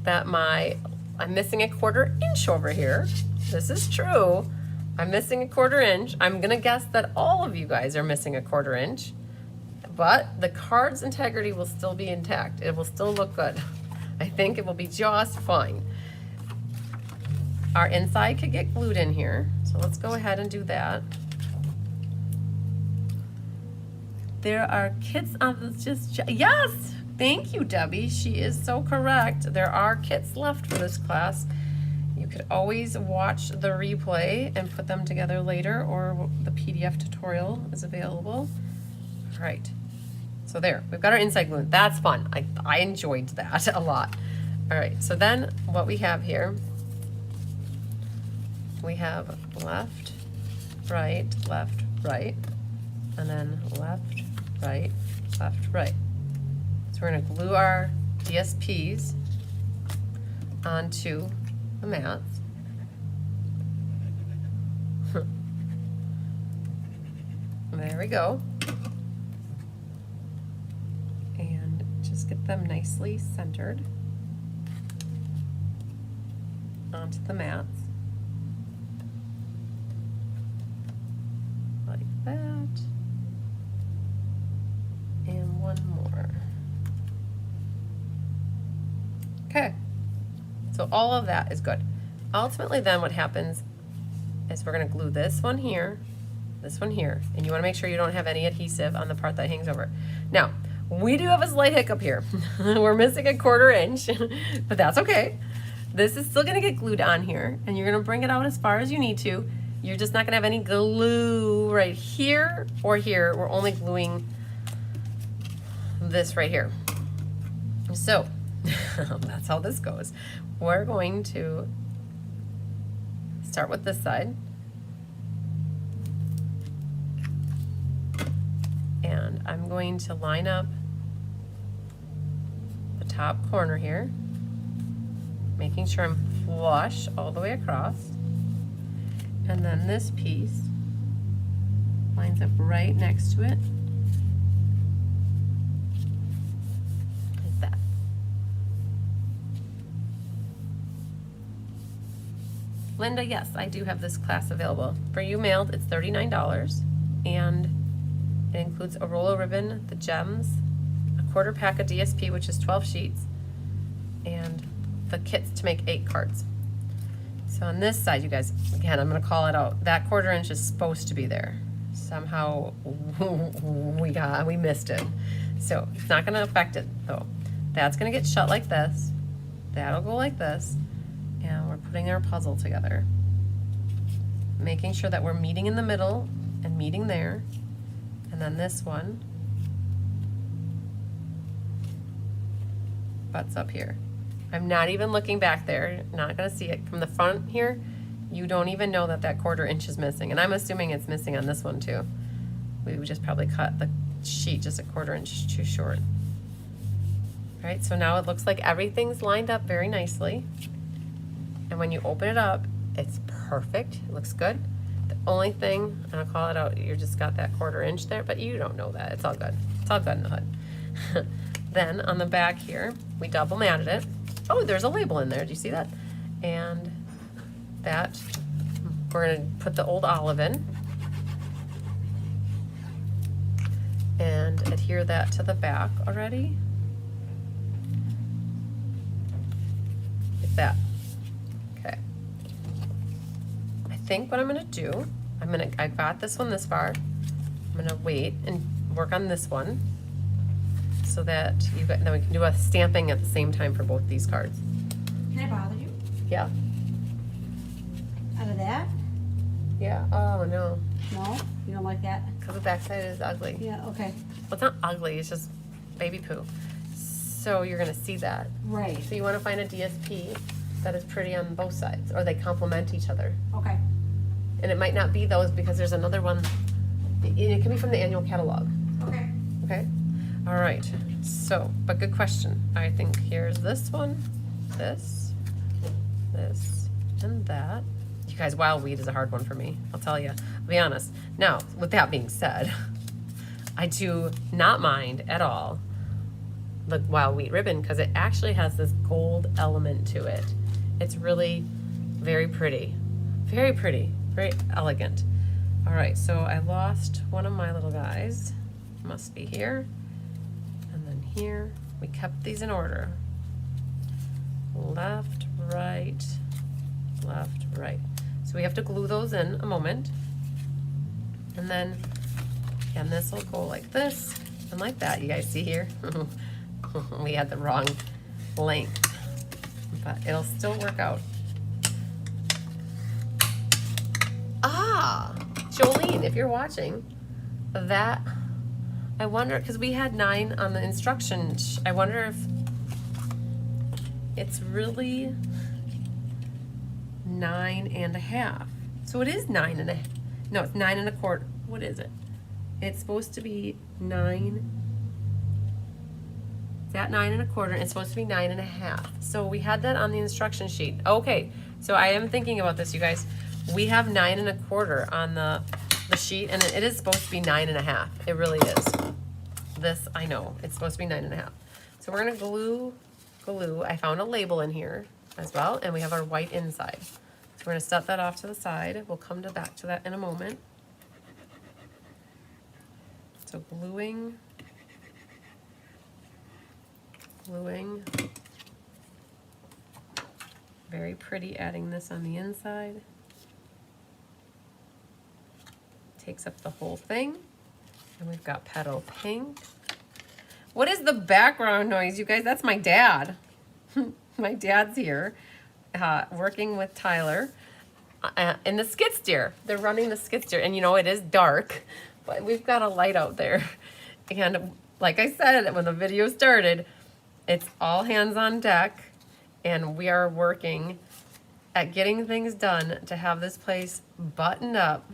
that I'm missing a 1/4 inch over here. This is true. I'm missing a 1/4 inch. I'm gonna guess that all of you guys are missing a 1/4 inch, but the card's integrity will still be intact. It will still look good. I think it will be just fine. Our inside could get glued in here, so let's go ahead and do that. There are kits on this, yes, thank you, Debbie. She is so correct. There are kits left for this class. You could always watch the replay and put them together later, or the PDF tutorial is available. All right, so there, we've got our inside glue. That's fun. I enjoyed that a lot. All right, so then what we have here, we have left, right, and then left, right, left, right. So we're gonna glue our DSPs onto the mats. There we go. And just get them nicely centered onto the mats. Like that. And one more. Okay, so all of that is good. Ultimately then what happens is we're gonna glue this one here, and you wanna make sure you don't have any adhesive on the part that hangs over. Now, we do have a slight hiccup here. We're missing a 1/4 inch, but that's okay. This is still gonna get glued on here, and you're gonna bring it out as far as you need to. You're just not gonna have any glue right here or here. We're only gluing this right here. So, that's how this goes. We're going to start with this side. And I'm going to line up the top corner here, making sure I'm flush all the way across. And then this piece lines up right next to it, like that. Linda, yes, I do have this class available. For you mailed, it's $39, and it includes a roll of ribbon, the gems, a 1/4 pack of DSP, which is 12 sheets, and the kits to make 8 cards. So on this side, you guys, again, I'm gonna call it out. That 1/4 inch is supposed to be there. Somehow we missed it. So it's not gonna affect it though. That's gonna get shut like this. That'll go like this. And we're putting our puzzle together. Making sure that we're meeting in the middle and meeting there. And then this one butts up here. I'm not even looking back there, not gonna see it. From the front here, you don't even know that that 1/4 inch is missing. And I'm assuming it's missing on this one too. We would just probably cut the sheet just a 1/4 inch too short. All right, so now it looks like everything's lined up very nicely. And when you open it up, it's perfect, it looks good. The only thing, and I'll call it out, you just got that 1/4 inch there, but you don't know that, it's all good. It's all good in the hood. Then on the back here, we double matted it. Oh, there's a label in there, do you see that? And that, we're gonna put the old olive in and adhere that to the back already. Like that, okay. I think what I'm gonna do, I got this one this far. I'm gonna wait and work on this one so that then we can do a stamping at the same time for both these cards. Can I bother you? Yeah. Out of that? Yeah. Oh no. No? You don't like that? Because the backside is ugly. Yeah, okay. Well, it's not ugly, it's just baby poo. So you're gonna see that. Right. So you wanna find a DSP that is pretty on both sides, or they complement each other. Okay. And it might not be those because there's another one. It can be from the annual catalog. Okay. Okay? All right. So, but good question. I think here's this one, this, and that. You guys, wild weed is a hard one for me. I'll tell you. I'll be honest. Now, with that being said, I do not mind at all the wild wheat ribbon because it actually has this gold element to it. It's really very pretty, very elegant. All right, so I lost one of my little guys. Must be here. And then here. We kept these in order. Left, right, left, right. So we have to glue those in a moment. And then, and this will go like this and like that. You guys see here? We had the wrong length, but it'll still work out. Ah, Jolene, if you're watching, that, I wonder, because we had 9 on the instructions, I wonder if it's really 9.5. So it is 9.5. No, it's 9.25. What is it? It's supposed to be 9. It's at 9.25. It's supposed to be 9.5. So we had that on the instruction sheet. Okay, so I am thinking about this, you guys. We have 9.25 on the sheet, and it is supposed to be 9.5. It really is. This, I know, it's supposed to be 9.5. So we're gonna glue. I found a label in here as well, and we have our white inside. So we're gonna set that off to the side. We'll come back to that in a moment. So gluing, Very pretty adding this on the inside. Takes up the whole thing. And we've got petal pink. What is the background noise, you guys? That's my dad. My dad's here working with Tyler in the skid steer. They're running the skid steer. And you know, it is dark, but we've got a light out there. And like I said, when the video started, it's all hands on deck. And we are working at getting things done to have this place buttoned up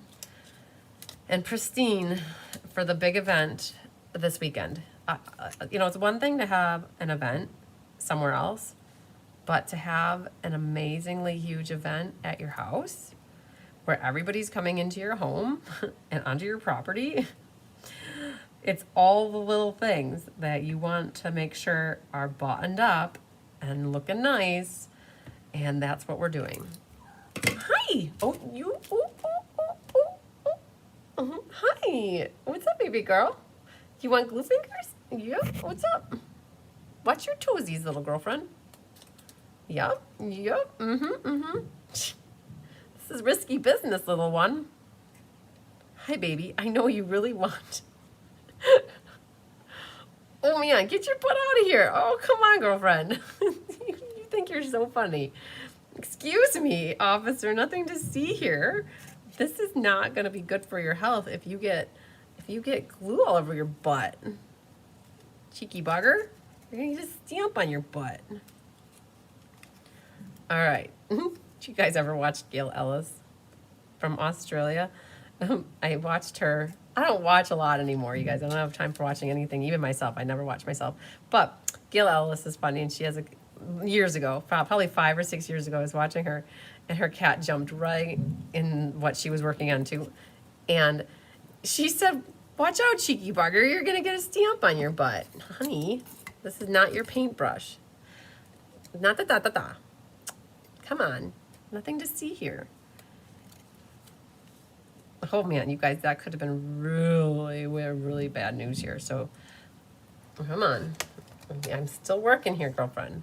and pristine for the big event this weekend. You know, it's one thing to have an event somewhere else, but to have an amazingly huge event at your house where everybody's coming into your home and onto your property, it's all the little things that you want to make sure are buttoned up and looking nice, and that's what we're doing. Hi! Oh, you, hi! What's up, baby girl? You want glue fingers? Yep, what's up? Watch your toesies, little girlfriend. Yep, This is risky business, little one. Hi, baby. I know you really want. Oh, man, get your butt out of here. Oh, come on, girlfriend. You think you're so funny. Excuse me, officer, nothing to see here. This is not going to be good for your health if you get glue all over your butt. Cheeky bugger. You're going to just stamp on your butt. All right. Did you guys ever watch Gail Ellis from Australia? I watched her. I don't watch a lot anymore, you guys. I don't have time for watching anything, even myself. I never watch myself. But Gail Ellis is funny, and she has years ago, probably 5 or 6 years ago, I was watching her, and her cat jumped right in what she was working on too. And she said, "Watch out, cheeky bugger, you're gonna get a stamp on your butt." Honey, this is not your paintbrush. Not the da-da-da. Come on, nothing to see here. Oh man, you guys, that could have been really bad news here. So, come on. I'm still working here, girlfriend.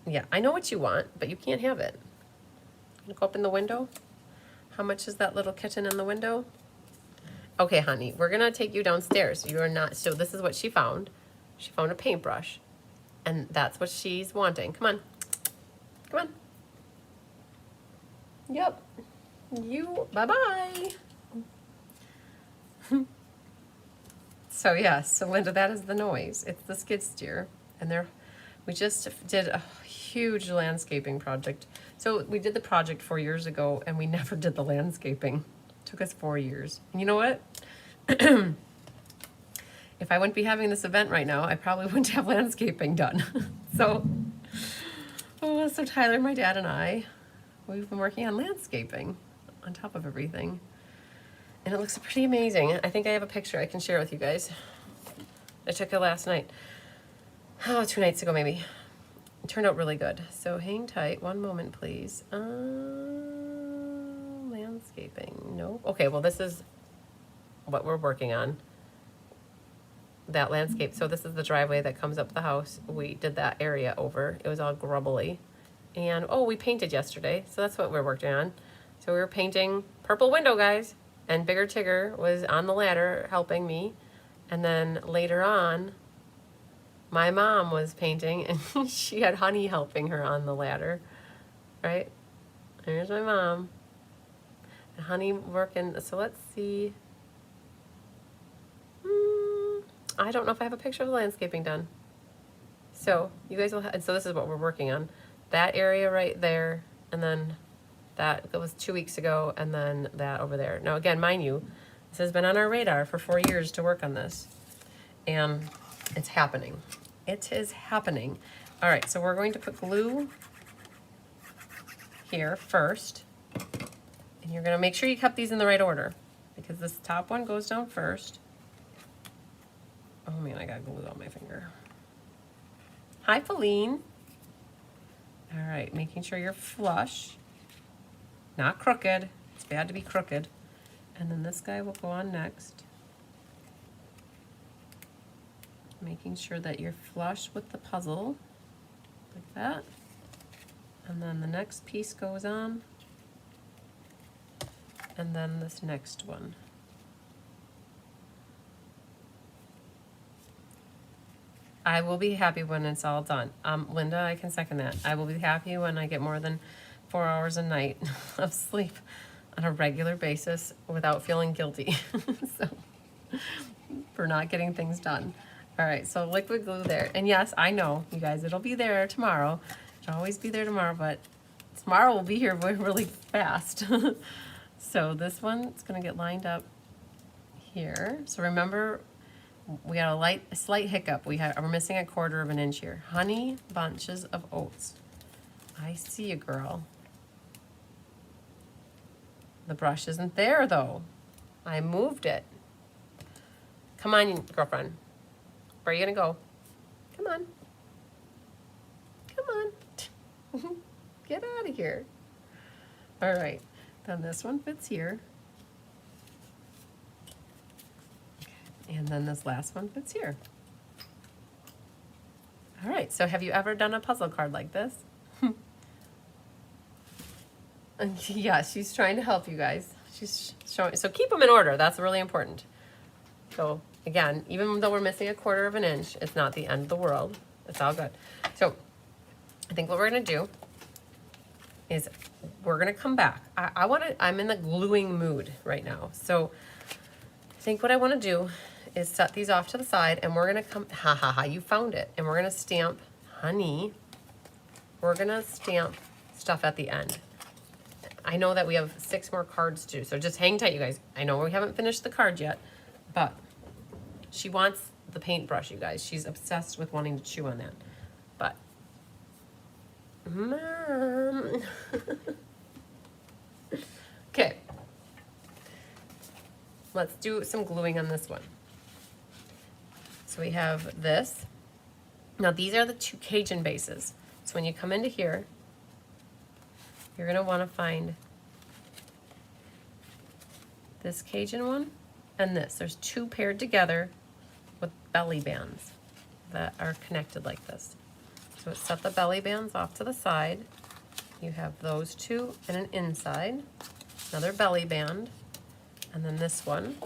Yeah, I know what you want, but you can't have it. Go up in the window. How much is that little kitten in the window? Okay, honey, we're gonna take you downstairs. You are not, so this is what she found. She found a paintbrush, and that's what she's wanting. Come on. Come on. Yep. Bye-bye. So yeah, so Linda, that is the noise. It's the skid steer. And we just did a huge landscaping project. So we did the project 4 years ago, and we never did the landscaping. It took us 4 years. And you know what? If I wouldn't be having this event right now, I probably wouldn't have landscaping done. So Tyler, my dad, and I, we've been working on landscaping on top of everything. And it looks pretty amazing. I think I have a picture I can share with you guys. I took it last night. Oh, 2 nights ago maybe. It turned out really good. So hang tight. One moment, please. Landscaping. No. Okay, well, this is what we're working on. That landscape. So this is the driveway that comes up the house. We did that area over. It was all grubbly. And, oh, we painted yesterday. So that's what we're working on. So we were painting purple window, guys. And Bigger Tigger was on the ladder helping me. And then later on, my mom was painting, and she had Honey helping her on the ladder, right? There's my mom. And Honey working, so let's see. I don't know if I have a picture of the landscaping done. So you guys will and so this is what we're working on. That area right there, and then that was 2 weeks ago, and then that over there. Now again, mind you, this has been on our radar for 4 years to work on this. And it's happening. It is happening. All right, so we're going to put glue here first. And you're gonna make sure you kept these in the right order, because this top one goes down first. Oh man, I got glue on my finger. Hi, Feline. All right, making sure you're flush, not crooked. It's bad to be crooked. And then this guy will go on next. Making sure that you're flush with the puzzle, like that. And then the next piece goes on. And then this next one. I will be happy when it's all done. Linda, I can second that. I will be happy when I get more than 4 hours a night of sleep on a regular basis without feeling guilty. So, for not getting things done. All right, so liquid glue there. And yes, I know, you guys, it'll be there tomorrow. It'll always be there tomorrow, but tomorrow will be here really fast. So this one is gonna get lined up here. So remember, we got a slight hiccup. We're missing 1/4 inch here. Honey bunches of oats. I see you, girl. The brush isn't there though. I moved it. Come on, girlfriend. Where are you gonna go? Come on. Come on. Get out of here. All right, then this one fits here. And then this last one fits here. All right, so have you ever done a puzzle card like this? Yeah, she's trying to help you guys. She's showing, so keep them in order. That's really important. So again, even though we're missing 1/4 inch, it's not the end of the world. It's all good. So I think what we're gonna do is we're gonna come back. I'm in the gluing mood right now. So I think what I wanna do is set these off to the side, and we're gonna come, you found it. And we're gonna stamp, honey, we're gonna stamp stuff at the end. I know that we have 6 more cards to do, so just hang tight, you guys. I know we haven't finished the card yet, but she wants the paintbrush, you guys. She's obsessed with wanting to chew on that. But, Mom. Okay. Let's do some gluing on this one. So we have this. Now these are the 2 Cajun bases. So when you come into here, you're gonna wanna find this Cajun one and this. There's 2 paired together with belly bands that are connected like this. So set the belly bands off to the side. You have those 2 and an inside, another belly band, and then this one.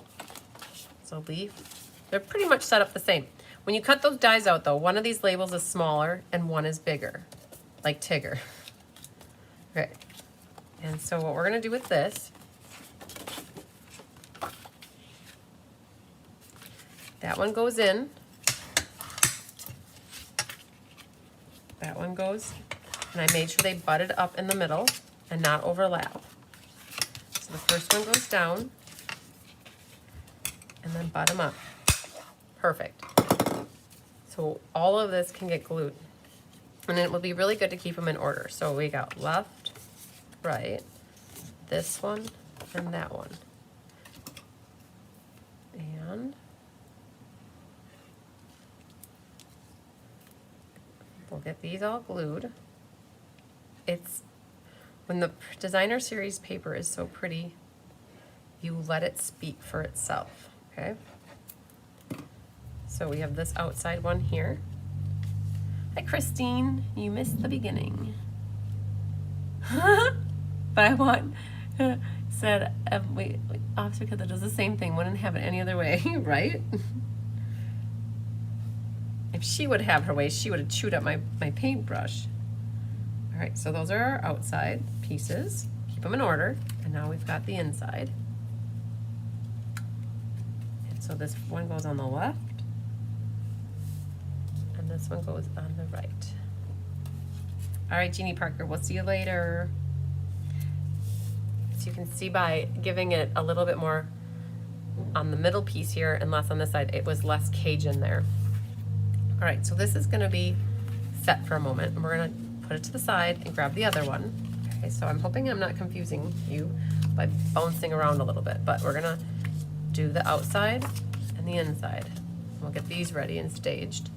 So leaf. They're pretty much set up the same. When you cut those dies out though, one of these labels is smaller and one is bigger, like Tigger. Okay, and so what we're gonna do with this, that one goes in, that one goes, and I made sure they butted up in the middle and not overlap. So the first one goes down, and then butt them up. Perfect. So all of this can get glued. And it will be really good to keep them in order. So we got left, right, this one, and that one. And we'll get these all glued. It's, when the designer series paper is so pretty, you let it speak for itself, okay? So we have this outside one here. Hi, Christine. You missed the beginning. But I want, said, wait, Officer Kid that does the same thing. Wouldn't have it any other way, right? If she would have her way, she would have chewed up my paintbrush. All right, so those are our outside pieces. Keep them in order. And now we've got the inside. And so this one goes on the left. And this one goes on the right. All right, Jeannie Parker, we'll see you later. So you can see by giving it a little bit more on the middle piece here and less on this side, it was less Cajun there. All right, so this is gonna be set for a moment, and we're gonna put it to the side and grab the other one. Okay, so I'm hoping I'm not confusing you by bouncing around a little bit, but we're gonna do the outside and the inside. We'll get these ready and staged.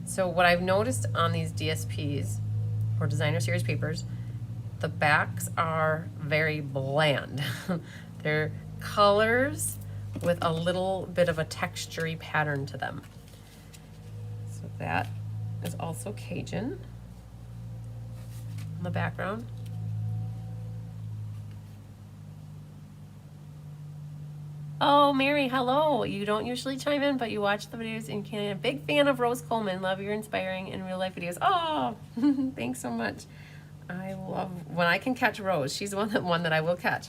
So what I've noticed on these DSPs, or designer series papers, the backs are very bland. They're colors with a little bit of a textury pattern to them. So that is also Cajun. in the background. Oh, Mary, hello. You don't usually chime in, but you watch the videos and can. A big fan of Rose Coleman. Love your inspiring and real life videos. Oh, thanks so much. I love when I can catch Rose. She's one that I will catch.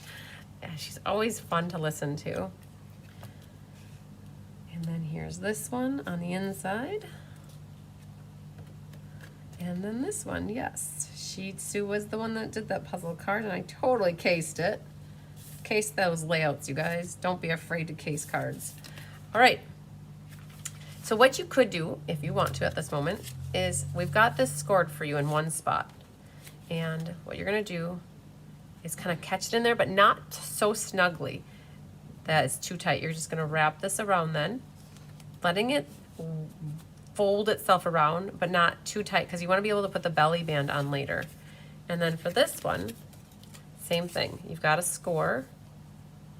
She's always fun to listen to. And then here's this one on the inside. And then this one, yes. Sue was the one that did that puzzle card, and I totally cased it. Case those layouts, you guys. Don't be afraid to case cards. All right. So what you could do, if you want to at this moment, is we've got this scored for you in one spot. And what you're going to do is kind of catch it in there, but not so snugly that it's too tight. You're just going to wrap this around then, letting it fold itself around, but not too tight, because you want to be able to put the belly band on later. And then for this one, same thing. You've got a score,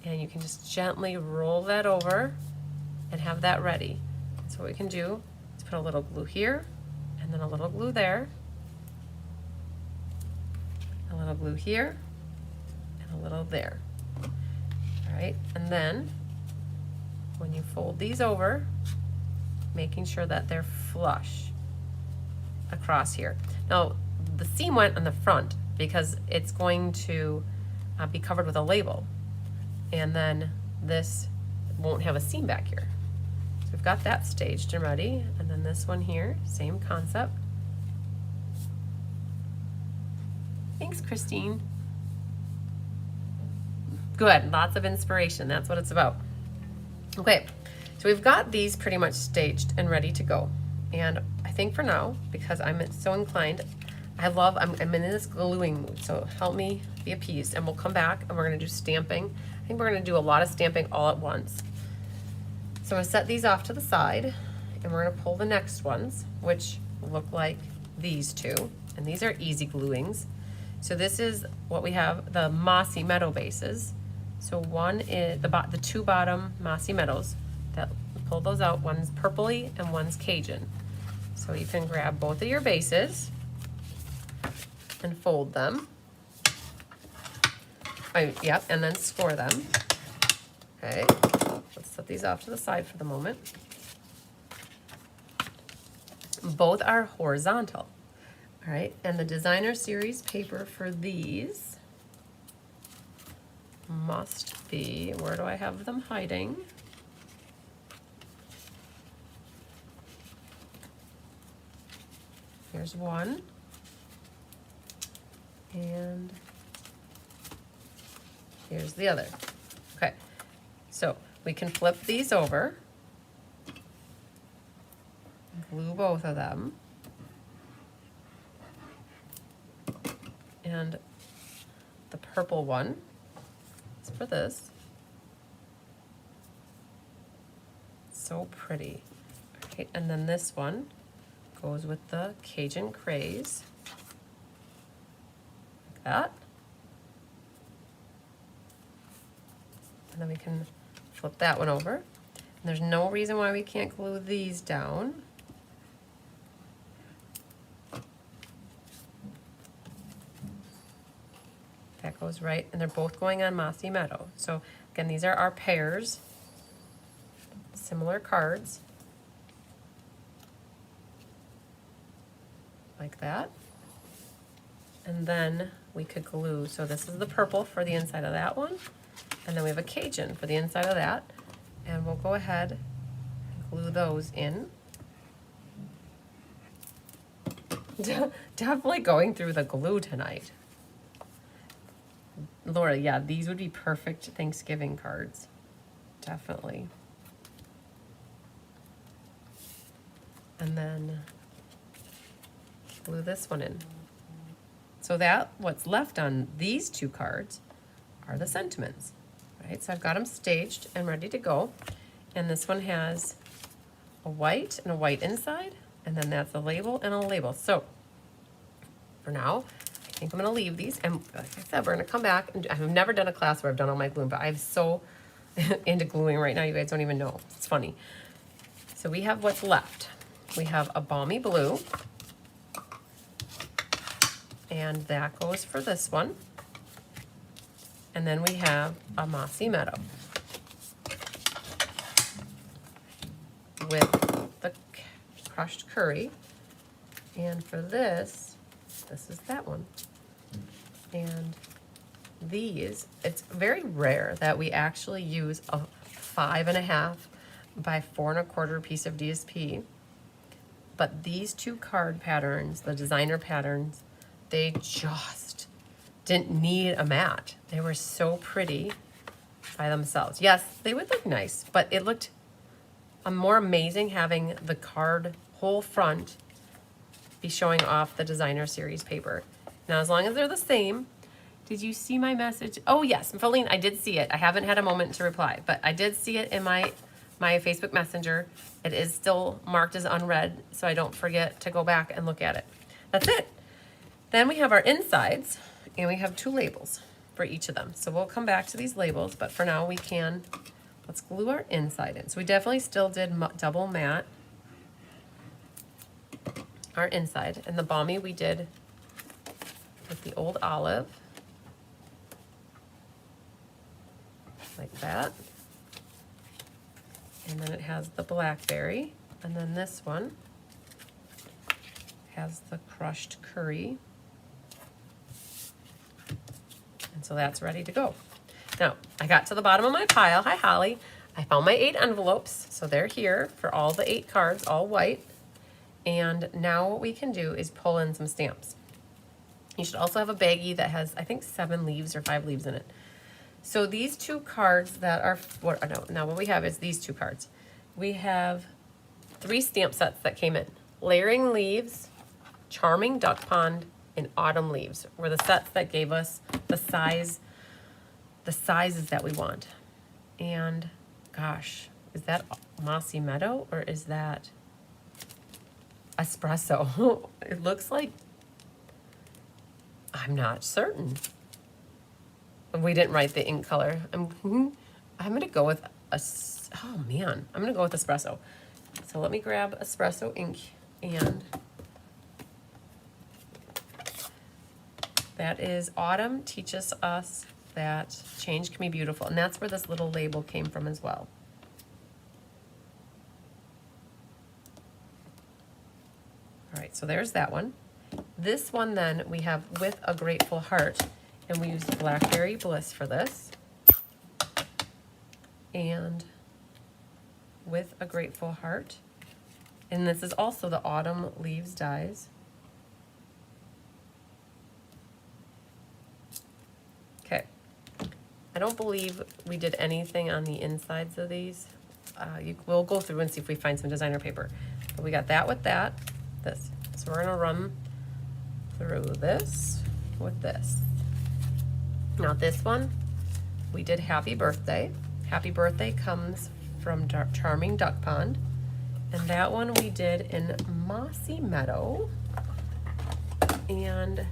and you can just gently roll that over and have that ready. So what we can do is put a little glue here, and then a little glue there, a little glue here, and a little there. All right, and then when you fold these over, making sure that they're flush across here. Now, the seam went on the front because it's going to be covered with a label. And then this won't have a seam back here. So we've got that staged and ready. And then this one here, same concept. Thanks, Christine. Good, lots of inspiration. That's what it's about. Okay, so we've got these pretty much staged and ready to go. And I think for now, because I'm so inclined, I'm in this gluing mood, so help me be appeased. And we'll come back and we're gonna do stamping. I think we're gonna do a lot of stamping all at once. So I'm gonna set these off to the side, and we're gonna pull the next ones, which look like these two. And these are easy gluings. So this is what we have, the Mossy Meadow bases. So one is the two bottom Mossy Meadows. That pull those out. One's purpley and one's Cajun. So you can grab both of your bases and fold them. Yep, and then score them. Okay, let's set these off to the side for the moment. Both are horizontal. All right, and the designer series paper for these must be, where do I have them hiding? Here's one. And here's the other. Okay, so we can flip these over, glue both of them, and the purple one is for this. So pretty. Okay, and then this one goes with the Cajun Craze. Like that. And then we can flip that one over. And there's no reason why we can't glue these down. That goes right, and they're both going on Mossy Meadow. So again, these are our pairs, similar cards. Like that. And then we could glue, so this is the purple for the inside of that one, and then we have a Cajun for the inside of that, and we'll go ahead and glue those in. Definitely going through the glue tonight. Laura, yeah, these would be perfect Thanksgiving cards. Definitely. And then glue this one in. So that what's left on these two cards are the sentiments, right? So I've got them staged and ready to go. And this one has a white and a white inside, and then that's a label and a label. So for now, I think I'm gonna leave these, and like I said, we're gonna come back, and I've never done a class where I've done all my gluing, but I'm so into gluing right now, you guys don't even know. It's funny. So we have what's left. We have a balmy blue, And that goes for this one. And then we have a mossy meadow with the crushed curry. And for this is that one. And these, it's very rare that we actually use a 5.5 by 4.25 piece of DSP. But these two card patterns, the designer patterns, they just didn't need a mat. They were so pretty by themselves. Yes, they would look nice, but it looked more amazing having the card whole front be showing off the designer series paper. Now, as long as they're the same, did you see my message? Oh yes, Feline, I did see it. I haven't had a moment to reply, but I did see it in my Facebook Messenger. It is still marked as unread, so I don't forget to go back and look at it. That's it. Then we have our insides, and we have 2 labels for each of them. So we'll come back to these labels, but for now let's glue our inside in. So we definitely still did double matte our inside, and the balmy we did with the old olive, like that. And then it has the blackberry, and then this one has the crushed curry. And so that's ready to go. Now, I got to the bottom of my pile. Hi, Holly. I found my 8 envelopes, so they're here for all the 8 cards, all white. And now what we can do is pull in some stamps. You should also have a baggie that has, I think, 7 leaves or 5 leaves in it. So these 2 cards that are, now what we have is these 2 cards. We have 3 stamp sets that came in. Layering Leaves, Charming Duck Pond, and Autumn Leaves were the sets that gave us the sizes that we want. And gosh, is that Mossy Meadow or is that espresso? It looks like, I'm not certain. We didn't write the ink color. I'm gonna go with I'm gonna go with espresso. So let me grab espresso ink, and that is Autumn teaches us that change can be beautiful, and that's where this little label came from as well. All right, so there's that one. This one then we have With a Grateful Heart, and we used Blackberry Bliss for this. And With a Grateful Heart. And this is also the Autumn Leaves dies. Okay. I don't believe we did anything on the insides of these. We'll go through and see if we find some designer paper. But we got that with this. So we're gonna run through this with this. Now this one, we did Happy Birthday. Happy Birthday comes from Charming Duck Pond. And that one we did in Mossy Meadow. And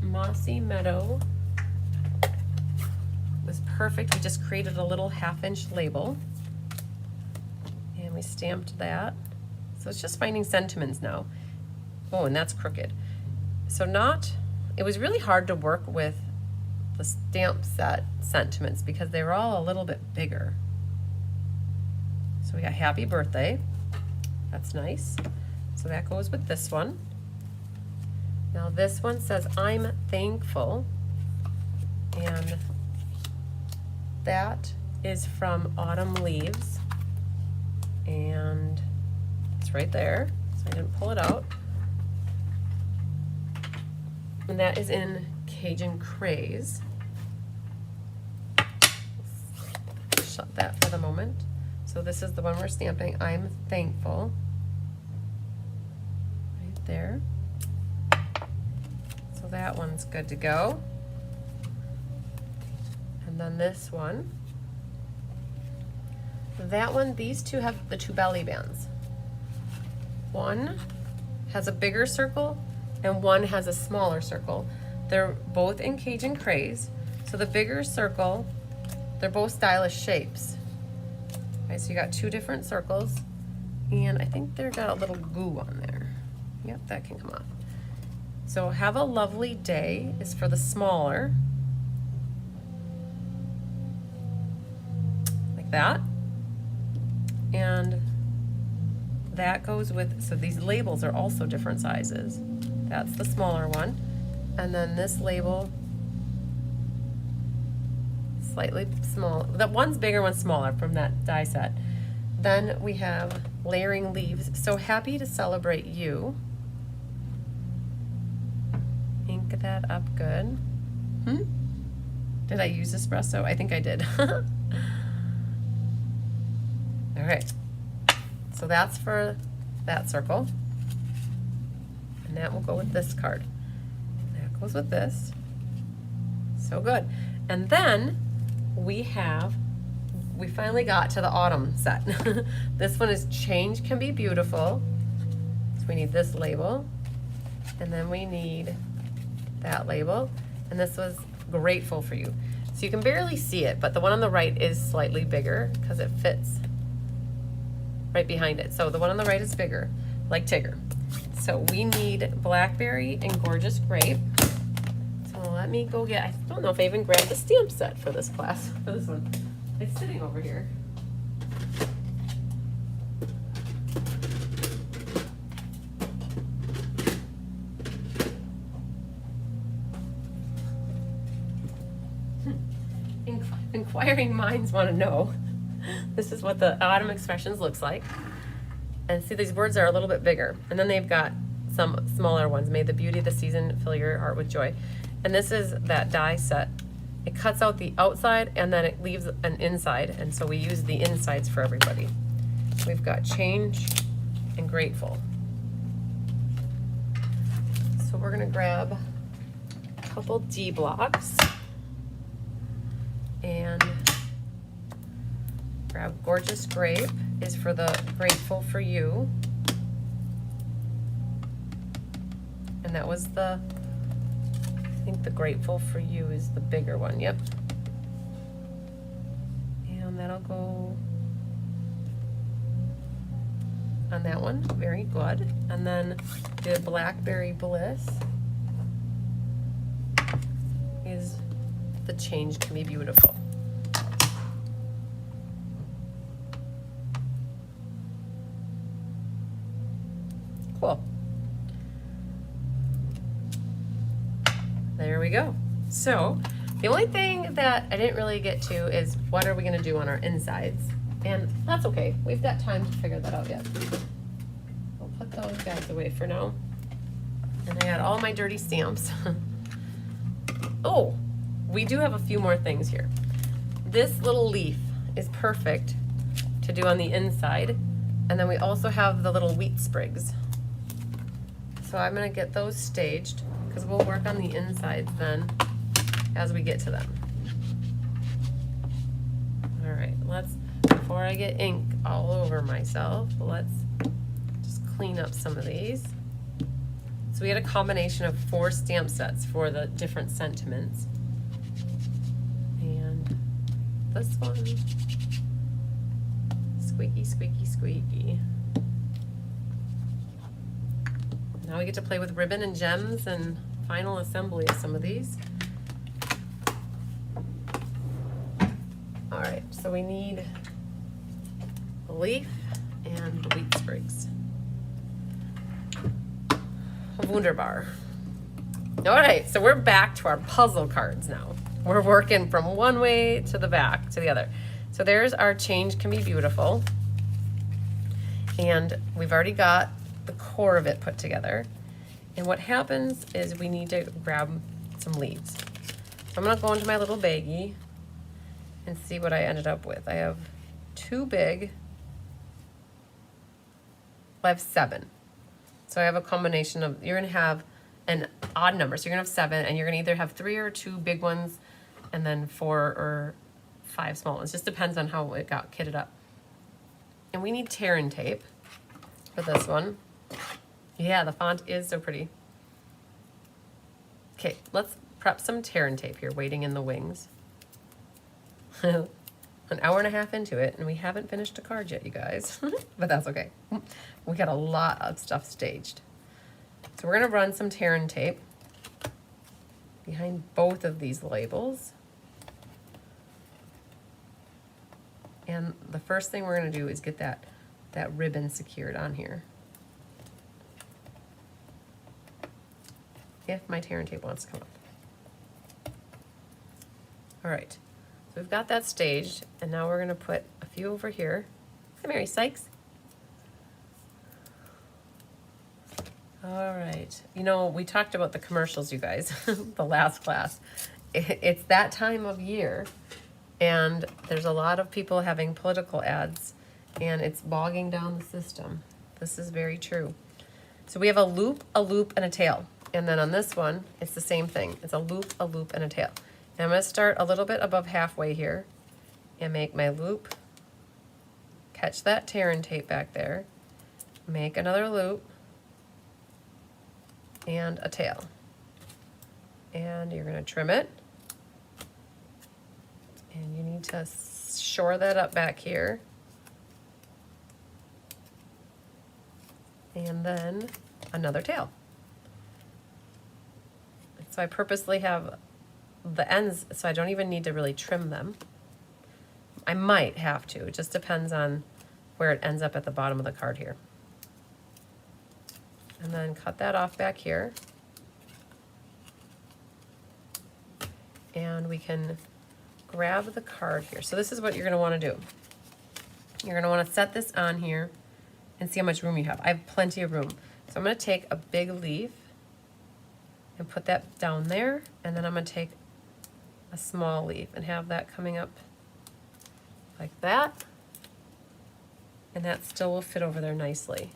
Mossy Meadow was perfect. We just created a little 1/2-inch label. And we stamped that. So it's just finding sentiments now. Oh, and that's crooked. So it was really hard to work with the stamp set sentiments because they were all a little bit bigger. So we got Happy Birthday. That's nice. So that goes with this one. Now this one says I'm thankful. And that is from Autumn Leaves. And it's right there. So I didn't pull it out. And that is in Cajun Craze. Shut that for the moment. So this is the one we're stamping, I'm Thankful. Right there. So that one's good to go. And then this one. That one, these two have the 2 belly bands. One has a bigger circle and one has a smaller circle. They're both in Cajun Craze. So the bigger circle, they're both stylish shapes. Okay, so you got 2 different circles, and I think they've got a little goo on there. Yep, that can come off. So have a lovely day is for the smaller. Like that. And that goes with, so these labels are also different sizes. That's the smaller one. And then this label, slightly small. That one's bigger, one's smaller from that die set. Then we have layering leaves. So happy to celebrate you. Ink that up good. Did I use espresso? I think I did. All right. So that's for that circle. And that will go with this card. That goes with this. So good. And then we finally got to the autumn set. This one is Change Can Be Beautiful. So we need this label. And then we need that label. And this was Grateful for You. So you can barely see it, but the one on the right is slightly bigger because it fits right behind it. So the one on the right is bigger, like Tigger. So we need Blackberry and Gorgeous Grape. So let me go get, I don't know if I even grabbed the stamp set for this class, for this one. It's sitting over here. Inquiring minds want to know. This is what the autumn expressions looks like. And see, these words are a little bit bigger. And then they've got some smaller ones. May the beauty of the season fill your heart with joy. And this is that die set. It cuts out the outside and then it leaves an inside. And so we use the insides for everybody. We've got Change and Grateful. So we're gonna grab a couple D blocks and grab Gorgeous Grape is for the Grateful for You. And that was the, I think the Grateful for You is the bigger one, yep. And that'll go on that one, very good. And then the Blackberry Bliss is the Change Can Be Beautiful. Cool. There we go. So the only thing that I didn't really get to is what are we going to do on our insides? And that's okay. We've got time to figure that out yet. I'll put those guys away for now. And I got all my dirty stamps. Oh, we do have a few more things here. This little leaf is perfect to do on the inside. And then we also have the little wheat sprigs. So I'm going to get those staged because we'll work on the insides then as we get to them. All right, before I get ink all over myself, let's just clean up some of these. So we had a combination of 4 stamp sets for the different sentiments. And this one, squeaky, squeaky, squeaky. Now we get to play with ribbon and gems and final assembly of some of these. All right, so we need a leaf and the wheat sprigs. Wunderbar. All right, so we're back to our puzzle cards now. We're working from one way to the back to the other. So there's our Change Can Be Beautiful. And we've already got the core of it put together. And what happens is we need to grab some leaves. So I'm gonna go into my little baggie and see what I ended up with. I have 2 big, I have 7. So I have a combination of, you're gonna have an odd number. So you're gonna have 7 and you're gonna either have 3 or 2 big ones and then 4 or 5 small ones. Just depends on how it got kitted up. And we need tear and tape for this one. Yeah, the font is so pretty. Okay, let's prep some tear and tape here, waiting in the wings. An hour and a half into it, and we haven't finished a card yet, you guys. But that's okay. We got a lot of stuff staged. So we're gonna run some tear and tape behind both of these labels. And the first thing we're gonna do is get that ribbon secured on here. If my tear and tape wants to come up. All right, so we've got that staged, and now we're gonna put a few over here. Hi, Mary Sykes. All right, you know, we talked about the commercials, you guys, the last class. It's that time of year, and there's a lot of people having political ads, and it's bogging down the system. This is very true. So we have a loop, and a tail. And then on this one, it's the same thing. It's a loop, and a tail. And I'm gonna start a little bit above halfway here and make my loop, catch that tear and tape back there, make another loop, and a tail. And you're gonna trim it. And you need to shore that up back here. And then another tail. So I purposely have the ends, so I don't even need to really trim them. I might have to, it just depends on where it ends up at the bottom of the card here. And then cut that off back here. And we can grab the card here. So this is what you're gonna wanna do. You're gonna wanna set this on here and see how much room you have. I have plenty of room. So I'm gonna take a big leaf and put that down there, and then I'm gonna take a small leaf and have that coming up like that. And that still will fit over there nicely.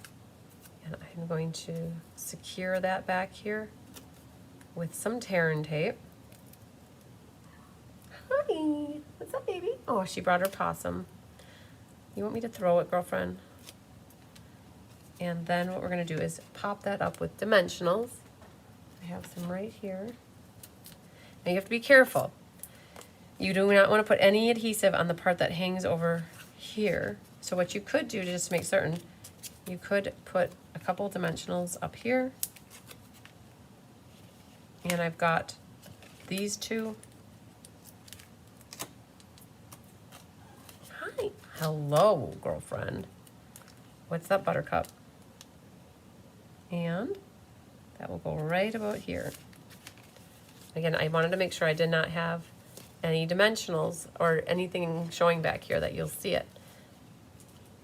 And I'm going to secure that back here with some tear and tape. Hi, what's up, baby? Oh, she brought her possum. You want me to throw it, girlfriend? And then what we're gonna do is pop that up with dimensionals. I have some right here. Now you have to be careful. You do not want to put any adhesive on the part that hangs over here. So what you could do to just make certain, you could put a couple dimensionals up here. And I've got these two. Hi. Hello, girlfriend. What's up, Buttercup? And that will go right about here. Again, I wanted to make sure I did not have any dimensionals or anything showing back here that you'll see it.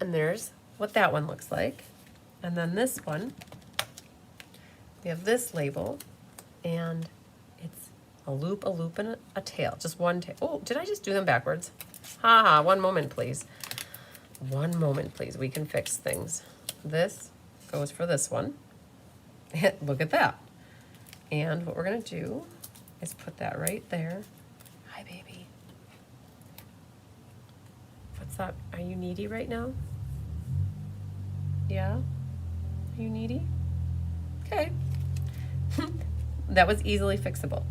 And there's what that one looks like. And then this one, we have this label, and it's a loop, and a tail. Just one tail. Oh, did I just do them backwards? Ha, one moment, please. One moment, please. We can fix things. This goes for this one. Look at that. And what we're gonna do is put that right there. Hi, baby. What's up? Are you needy right now? Yeah? Are you needy? Okay. That was easily fixable.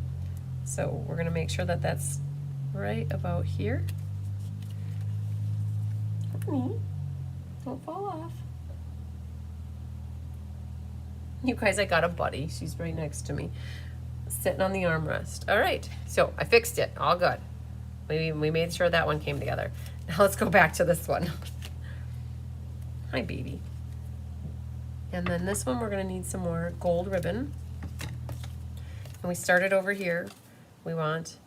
So we're gonna make sure that that's right about here. Honey, don't fall off. You guys, I got a buddy. She's right next to me, sitting on the armrest. All right, so I fixed it. All good. We made sure that one came together. Now let's go back to this one. Hi, baby. And then this one, we're gonna need some more gold ribbon. And we started over here. We want,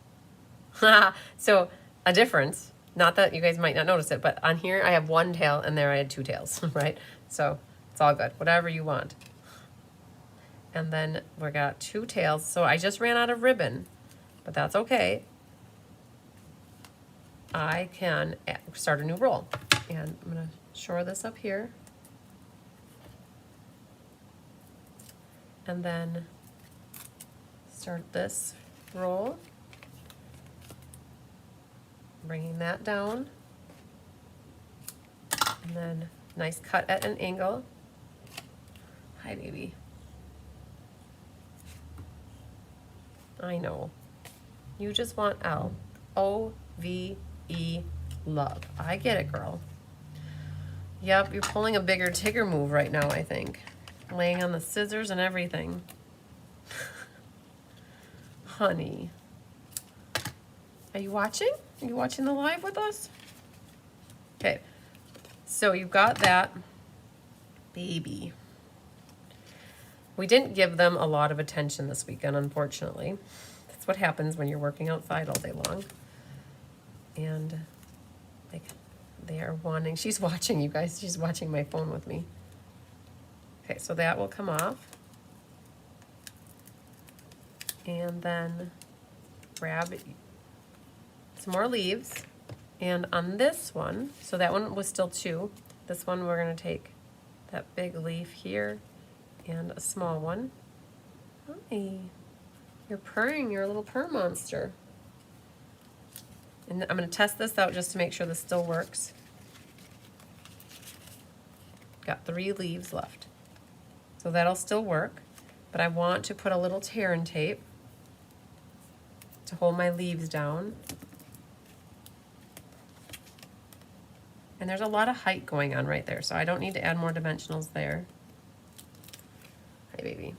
so a difference, not that you guys might not notice it, but on here I have one tail and there I had two tails, right? So it's all good, whatever you want. And then we got two tails. So I just ran out of ribbon, but that's okay. I can start a new roll. And I'm gonna shore this up here. And then start this roll. Bringing that down. And then nice cut at an angle. Hi, baby. I know. You just want L. O-V-E, love. I get it, girl. Yep, you're pulling a bigger Tigger move right now, I think. laying on the scissors and everything. Honey. Are you watching? Are you watching the live with us? Okay. So you've got that baby. We didn't give them a lot of attention this weekend, unfortunately. That's what happens when you're working outside all day long. And like they are wanting, she's watching, you guys, she's watching my phone with me. Okay, so that will come off. And then grab some more leaves. And on this one, so that one was still 2. This one we're gonna take that big leaf here and a small one. Hi, you're purring, you're a little purr monster. And I'm gonna test this out just to make sure this still works. Got 3 leaves left. So that'll still work, but I want to put a little tear and tape to hold my leaves down. And there's a lot of height going on right there, so I don't need to add more dimensionals there. Hi, baby.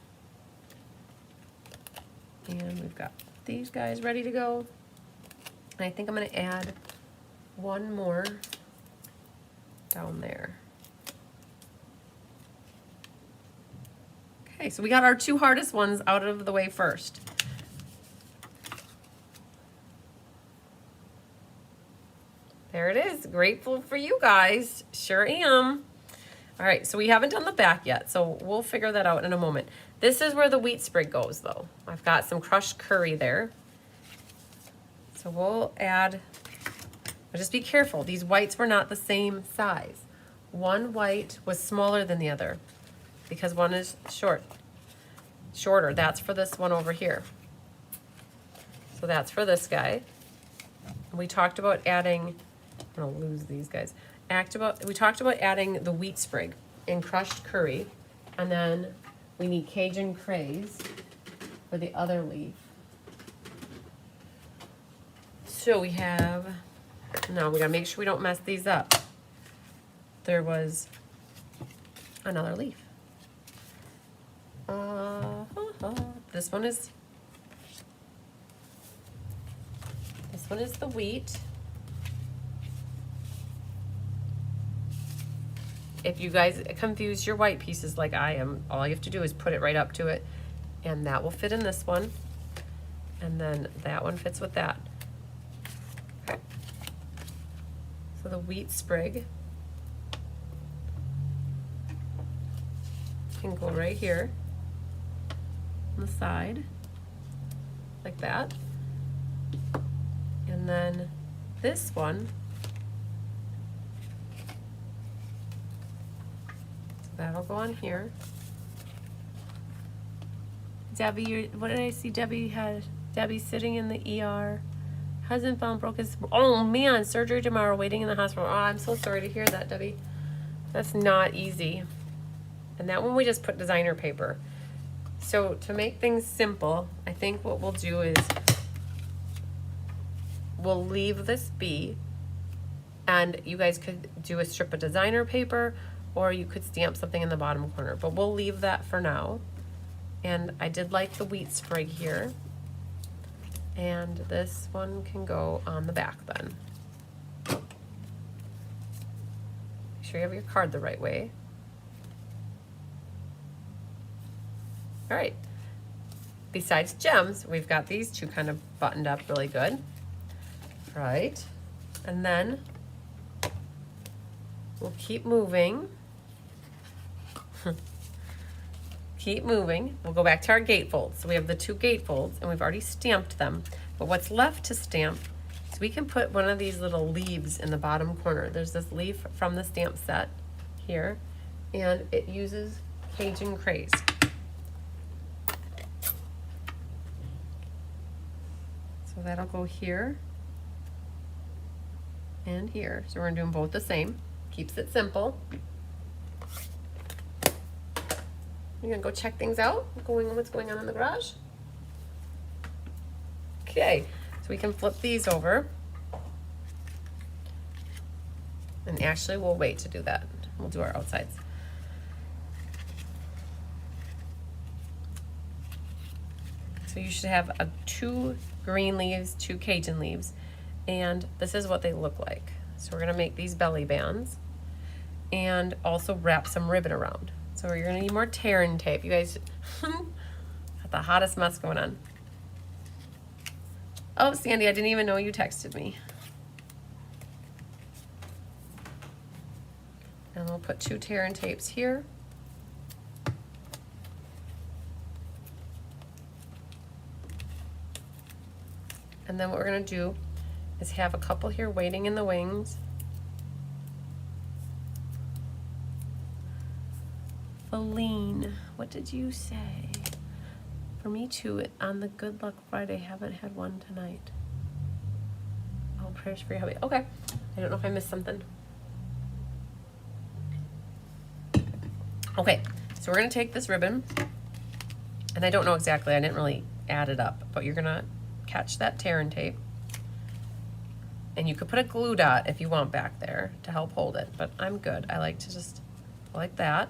And we've got these guys ready to go. And I think I'm gonna add one more down there. Okay, so we got our 2 hardest ones out of the way first. There it is. Grateful for you guys. Sure am. All right, so we haven't done the back yet, so we'll figure that out in a moment. This is where the wheat sprig goes, though. I've got some crushed curry there. So we'll add, but just be careful. These whites were not the same size. One white was smaller than the other because one is shorter. That's for this one over here. So that's for this guy. We talked about adding, I'm gonna lose these guys. We talked about adding the wheat sprig in crushed curry, and then we need Cajun craze for the other leaf. So we have, no, we gotta make sure we don't mess these up. There was another leaf. This one is the wheat. If you guys confuse your white pieces like I am, all you have to do is put it right up to it, and that will fit in this one, and then that one fits with that. Okay. So the wheat sprig can go right here on the side, like that. And then this one, so that'll go on here. Debbie, what did I see? Debbie sitting in the ER. Husband found broke his, oh man, surgery tomorrow, waiting in the hospital. Oh, I'm so sorry to hear that, Debbie. That's not easy. And that one we just put designer paper. So to make things simple, I think what we'll do is we'll leave this be, and you guys could do a strip of designer paper, or you could stamp something in the bottom corner, but we'll leave that for now. And I did like the wheat sprig here, and this one can go on the back then. Make sure you have your card the right way. All right, besides gems, we've got these 2 kind of buttoned up really good. Right, and then we'll keep moving. Keep moving. We'll go back to our gatefolds. So we have the 2 gatefolds, and we've already stamped them. But what's left to stamp is we can put one of these little leaves in the bottom corner. There's this leaf from the stamp set here, and it uses Cajun craze. So that'll go here and here. So we're gonna do them both the same. Keeps it simple. You're gonna go check things out, what's going on in the garage? Okay, so we can flip these over. And actually we'll wait to do that. We'll do our outsides. So you should have 2 green leaves, 2 Cajun leaves, and this is what they look like. So we're gonna make these belly bands and also wrap some ribbon around. So you're gonna need more tear and tape. You guys got the hottest mess going on. Oh, Sandy, I didn't even know you texted me. And we'll put 2 tear and tapes here. And then what we're gonna do is have a couple here waiting in the wings. Feline, what did you say? For me too, on the Good Luck Friday, haven't had one tonight. Oh, prayers for your hubby. Okay, I don't know if I missed something. Okay, so we're gonna take this ribbon, and I don't know exactly, I didn't really add it up, but you're gonna catch that tear and tape. And you could put a glue dot if you want back there to help hold it, but I'm good. I like to just go like that.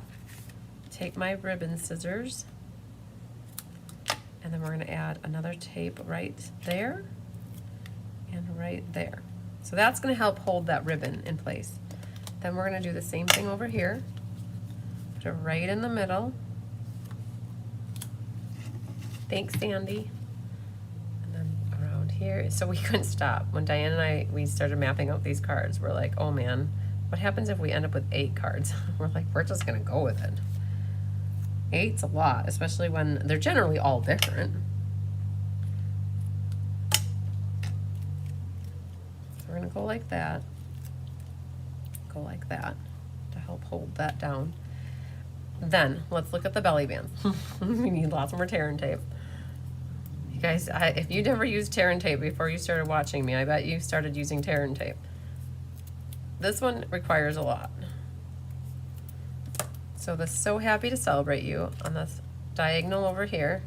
Take my ribbon scissors, and then we're gonna add another tape right there and right there. So that's gonna help hold that ribbon in place. Then we're gonna do the same thing over here. Put it right in the middle. Thanks, Sandy. And then around here, so we couldn't stop. When Diane and we started mapping out these cards, we're like, oh man, what happens if we end up with 8 cards? We're like, we're just gonna go with it. 8's a lot, especially when they're generally all different. So we're gonna go like that, go like that to help hold that down. Then let's look at the belly bands. We need lots more tear and tape. You guys, if you never used tear and tape before you started watching me, I bet you started using tear and tape. This one requires a lot. So the So Happy to Celebrate You on this diagonal over here.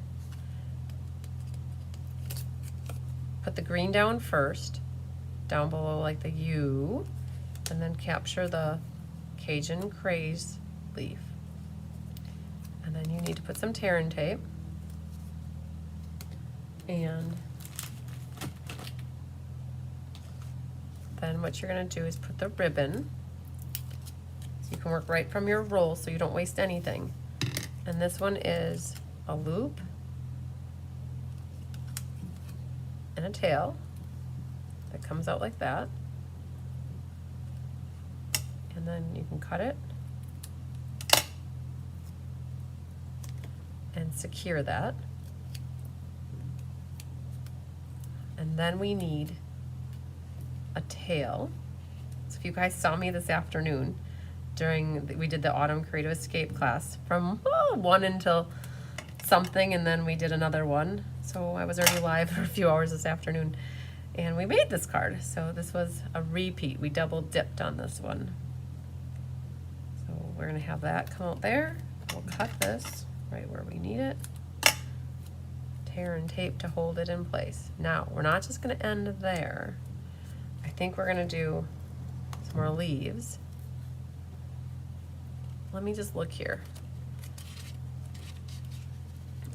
Put the green down first, down below like the U, and then capture the Cajun Craze leaf. And then you need to put some tear and tape. And then what you're gonna do is put the ribbon. So you can work right from your roll so you don't waste anything. And this one is a loop and a tail that comes out like that. And then you can cut it and secure that. And then we need a tail. So if you guys saw me this afternoon we did the Autumn Creative Escape class from 1 until something, and then we did another one. So I was already live for a few hours this afternoon, and we made this card. So this was a repeat. We double dipped on this one. So we're gonna have that come out there. We'll cut this right where we need it. Tear and tape to hold it in place. Now, we're not just gonna end there. I think we're gonna do some more leaves. Let me just look here.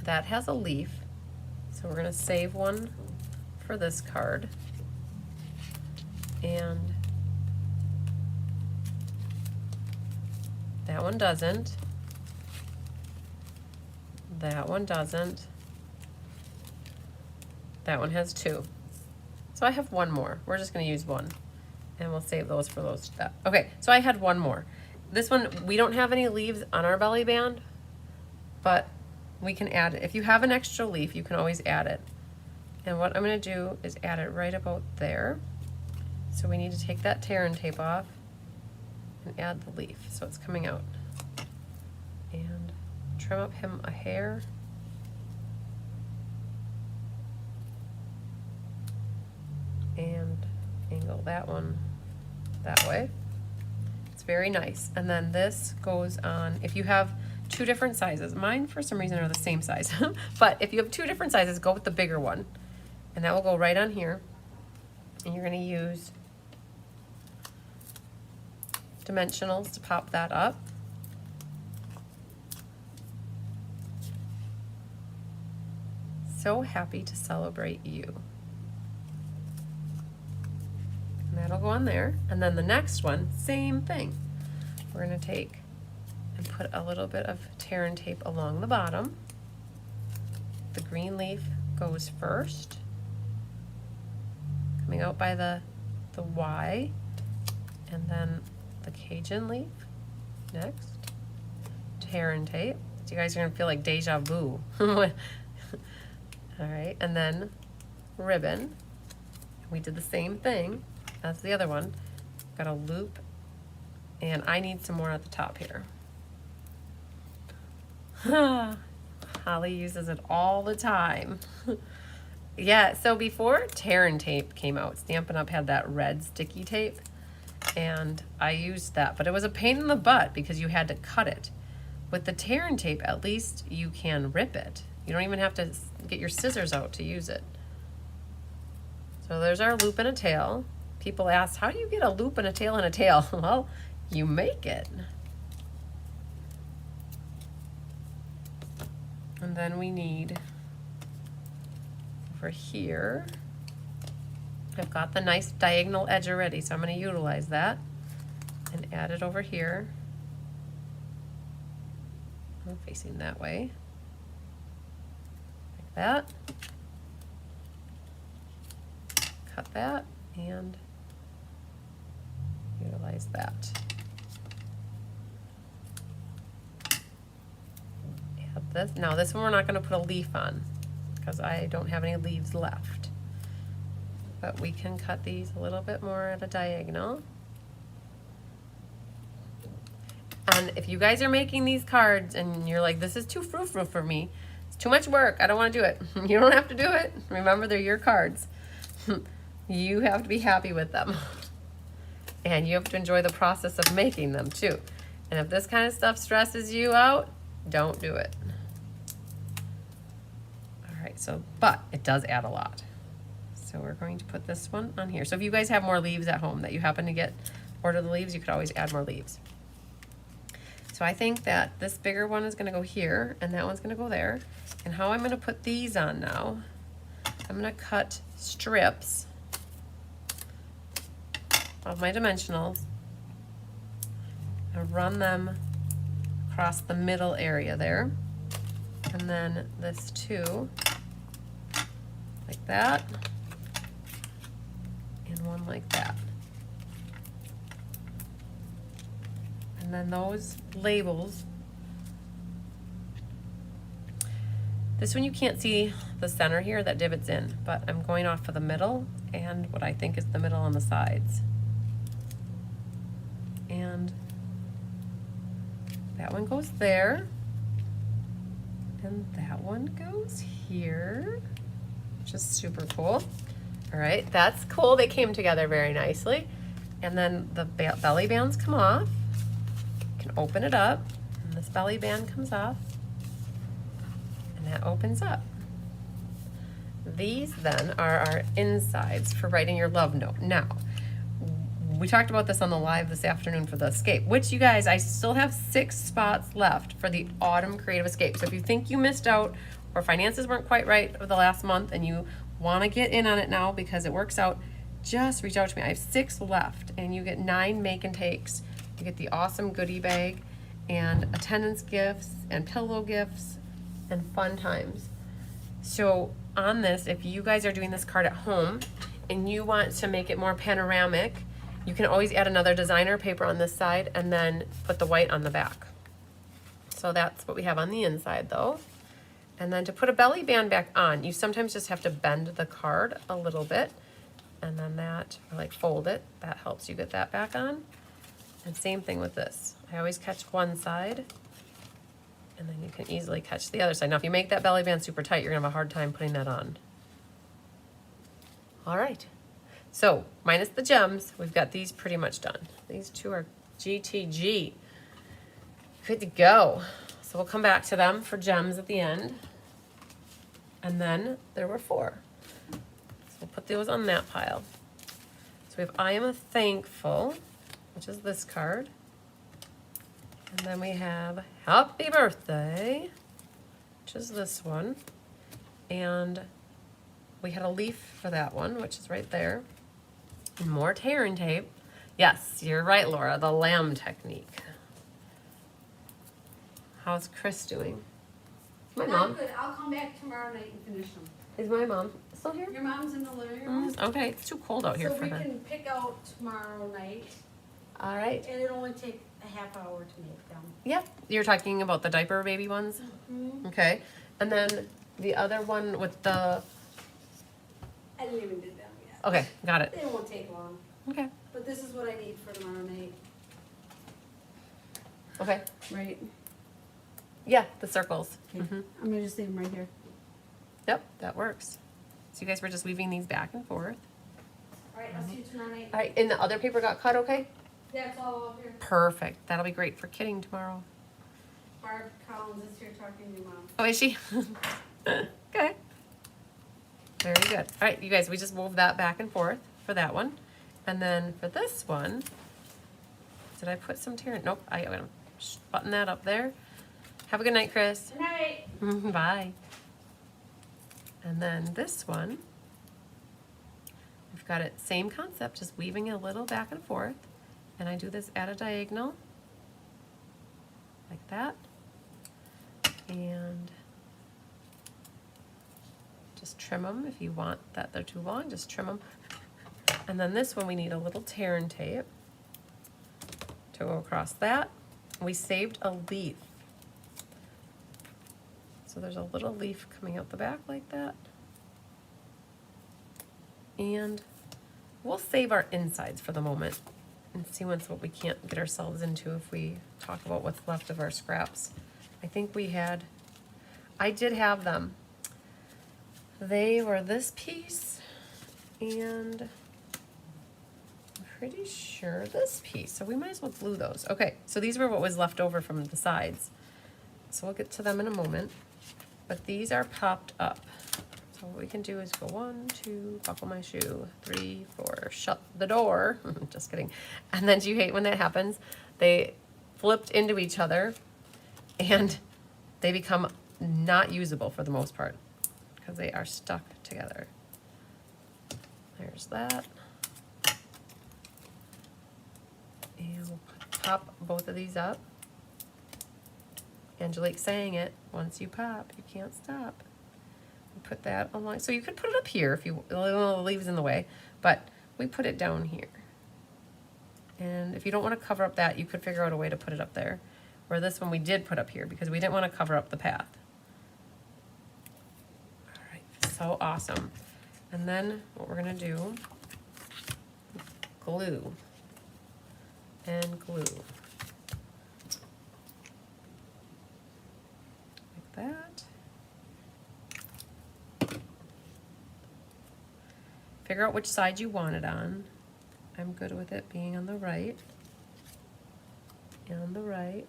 That has a leaf, so we're gonna save one for this card. And that one doesn't. That one doesn't. That one has 2. So I have 1 more. We're just gonna use 1. And we'll save those for those. Okay, so I had 1 more. This one, we don't have any leaves on our belly band, but we can add it. If you have an extra leaf, you can always add it. And what I'm gonna do is add it right about there. So we need to take that tear and tape off and add the leaf so it's coming out. And trim up him a hair. And angle that one that way. It's very nice. And then this goes on, if you have 2 different sizes, mine for some reason are the same size, but if you have 2 different sizes, go with the bigger one. And that will go right on here. And you're gonna use dimensionals to pop that up. so happy to celebrate you. And that'll go on there. And then the next one, same thing. We're gonna take and put a little bit of tear and tape along the bottom. The green leaf goes first, coming out by the Y, and then the Cajun leaf next. Tear and tape. So you guys are gonna feel like deja vu. All right, and then ribbon. We did the same thing as the other one. Got a loop, and I need some more at the top here. Holly uses it all the time. Yeah, so before tear and tape came out, Stampin' Up! Had that red sticky tape, and I used that, but it was a pain in the butt because you had to cut it. With the tear and tape, at least you can rip it. You don't even have to get your scissors out to use it. So there's our loop and a tail. People ask, how do you get a loop and a tail and a tail? Well, you make it. And then we need over here, I've got the nice diagonal edge already, so I'm going to utilize that and add it over here. I'm facing that way, like that. Cut that and utilize that. Add this. Now this one we're not going to put a leaf on because I don't have any leaves left. But we can cut these a little bit more at a diagonal. And if you guys are making these cards and you're like, this is too frou-frou for me, it's too much work, I don't want to do it. You don't have to do it. Remember, they're your cards. You have to be happy with them. And you have to enjoy the process of making them too. And if this kind of stuff stresses you out, don't do it. All right, so, but it does add a lot. So we're going to put this one on here. So if you guys have more leaves at home that you happen to get, order the leaves, you could always add more leaves. So I think that this bigger one is going to go here, and that one's going to go there. And how I'm going to put these on now, I'm going to cut strips of my dimensionals and run them across the middle area there. And then this too, like that, and one like that. And then those labels, this one you can't see the center here that divots in, but I'm going off of the middle and what I think is the middle on the sides. And that one goes there, and that one goes here, which is super cool. All right, that's cool. They came together very nicely. And then the belly bands come off. Open it up, and this belly band comes off, and that opens up. These then are our insides for writing your love note. Now, we talked about this on the live this afternoon for the escape, which you guys, I still have 6 spots left for the autumn creative escape. So if you think you missed out or finances weren't quite right over the last month and you want to get in on it now because it works out, just reach out to me. I have 6 left, and you get 9 make and takes. You get the awesome goodie bag and attendance gifts and pillow gifts and fun times. So on this, if you guys are doing this card at home and you want to make it more panoramic, you can always add another designer paper on this side and then put the white on the back. So that's what we have on the inside though. And then to put a belly band back on, you sometimes just have to bend the card a little bit, and then that, or like fold it, that helps you get that back on. And same thing with this. I always catch one side, and then you can easily catch the other side. Now, if you make that belly band super tight, you're gonna have a hard time putting that on. All right, so minus the gems, we've got these pretty much done. These 2 are GTG. Good to go. So we'll come back to them for gems at the end. And then there were 4. So we'll put those on that pile. So we have I Am Thankful, which is this card. And then we have Happy Birthday, which is this one. And we had a leaf for that one, which is right there. And more tearing tape. Yes, you're right, Laura, the lamb technique. How's Chris doing? My Not mom. good. I'll come back tomorrow night and finish them. Is my mom still here? Your mom's in the living room. Okay, it's too cold out here So for we her. can pick out tomorrow night, All right. and it'll only take a half hour to make them. Yep. You're talking about the diaper baby ones? Mm-hmm. Okay. And then the other one with the... I didn't even do them yet. Okay, got it. They won't take long, Okay. but this is what I need for tomorrow night. Okay. Right. Yeah, the circles. Okay. Mhm. I'm gonna just leave them right here. Yep, that works. So you guys were just weaving these back and forth. All right, I'll see you tomorrow night. All right, and the other paper got cut, okay? That's all up here. Perfect. That'll be great for kidding tomorrow. Barb Collins is here talking to your mom. Oh, is she? Okay. Very good. All right, you guys, we just moved that back and forth for that one. And then for this one, did I put some tear? Nope, I'm gonna button that up there. Have a good night, Chris. Good night. Bye. And then this one, we've got it, same concept, just weaving a little back and forth. And I do this at a diagonal, like that. And just trim them if you want that they're too long, just trim them. And then this one, we need a little tearing tape to go across that. We saved a leaf. So there's a little leaf coming out the back like that. And we'll save our insides for the moment and see once what we can't get ourselves into if we talk about what's left of our scraps. I think we had, I did have them. They were this piece and I'm pretty sure this piece. So we might as well glue those. Okay, so these were what was left over from the sides. So we'll get to them in a moment. But these are popped up. So what we can do is go 1, 2, buckle my shoe, 3, 4, shut the door. Just kidding. And then do you hate when that happens? They flipped into each other and they become not usable for the most part because they are stuck together. There's that. And we'll pop both of these up. Angelique saying it, once you pop, you can't stop. We put that along, so you could put it up here if you, the leaves in the way, but we put it down here. And if you don't want to cover up that, you could figure out a way to put it up there. Where this one we did put up here because we didn't want to cover up the path. All right, so awesome. And then what we're gonna do, glue and glue. That. Figure out which side you want it on. I'm good with it being on the right. And on the right.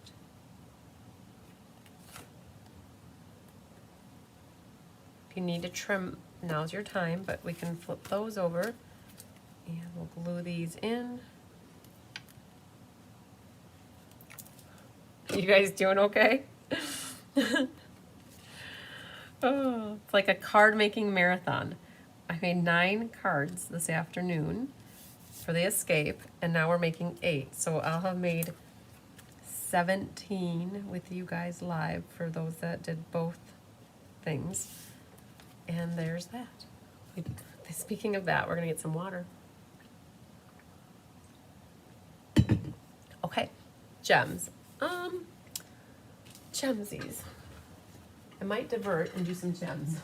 If you need to trim, now's your time, but we can flip those over and we'll glue these in. You guys doing okay? Oh, it's like a card making marathon. I made 9 cards this afternoon for the escape, and now we're making 8. So I'll have made 17 with you guys live for those that did both things. And there's that. Speaking of that, we're gonna get some water. Okay, gems. Gemsies. I might divert and do some gems.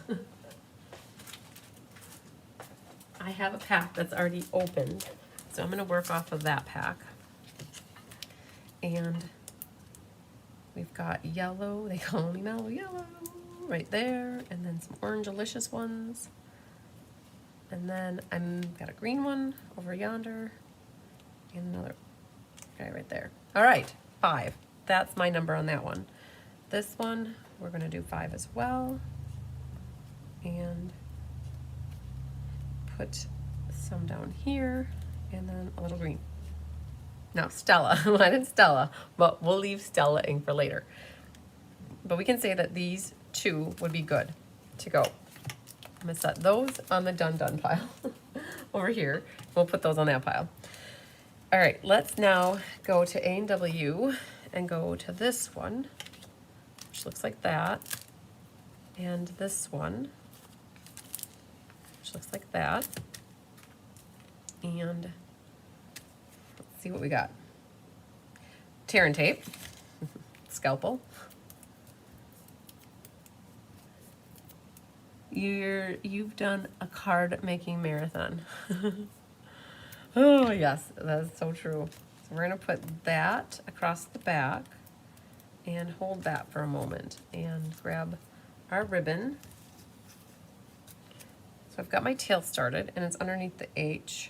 I have a pack that's already opened, so I'm gonna work off of that pack. And we've got yellow, they call me mellow yellow, right there, and then some orange delicious ones. And then I've got a green one over yonder, and another guy right there. All right, 5. That's my number on that one. This one, we're gonna do 5 as well. And put some down here, and then a little green. No, Stella, I did Stella, but we'll leave Stella ink for later. But we can say that these 2 would be good to go. I'm gonna set those on the done pile over here. We'll put those on that pile. All right, let's now go to A&W and go to this one, which looks like that, and this one, which looks like that, and let's see what we got. Tear and tape, scalpel. You've done a card making marathon. Oh yes, that is so true. So we're gonna put that across the back and hold that for a moment and grab our ribbon. So I've got my tail started and it's underneath the H,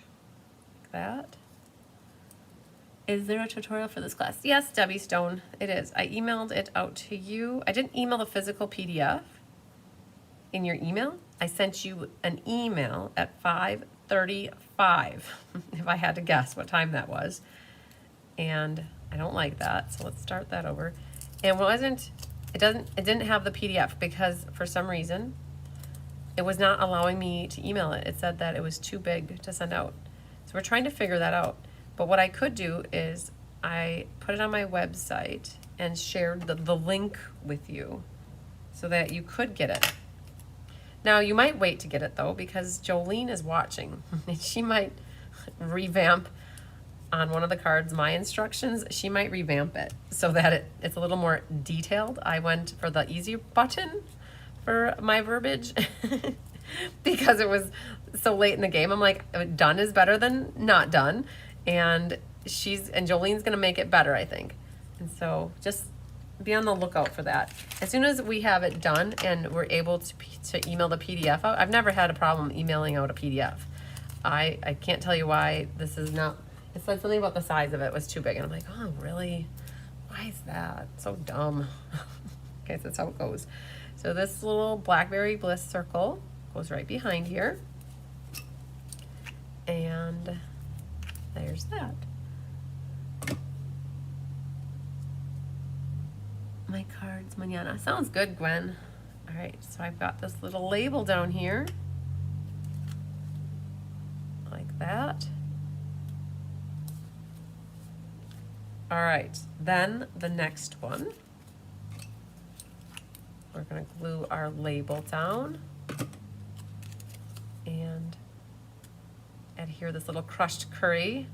like that. Is there a tutorial for this class? Yes, Debbie Stone, it is. I emailed it out to you. I didn't email the physical PDF in your email. I sent you an email at 5:35, if I had to guess what time that was. And I don't like that, so let's start that over. And it didn't have the PDF because for some reason, it was not allowing me to email it. It said that it was too big to send out. So we're trying to figure that out. But what I could do is I put it on my website and shared the link with you so that you could get it. Now you might wait to get it though because Jolene is watching and she might revamp on one of the cards my instructions. She might revamp it so that it's a little more detailed. I went for the easy button for my verbiage because it was so late in the game. I'm like, done is better than not done. And Jolene's gonna make it better, I think. And so just be on the lookout for that. As soon as we have it done and we're able to email the PDF out, I've never had a problem emailing out a PDF. I can't tell you why this is not, it said something about the size of it was too big. And I'm like, oh, really? Why is that? So dumb. Okay, so that's how it goes. So this little Blackberry Bliss circle goes right behind here. And there's that. My cards mañana. Sounds good, Gwen. All right, so I've got this little label down here. Like that. All right, then the next one. We're gonna glue our label down and adhere this little crushed curry.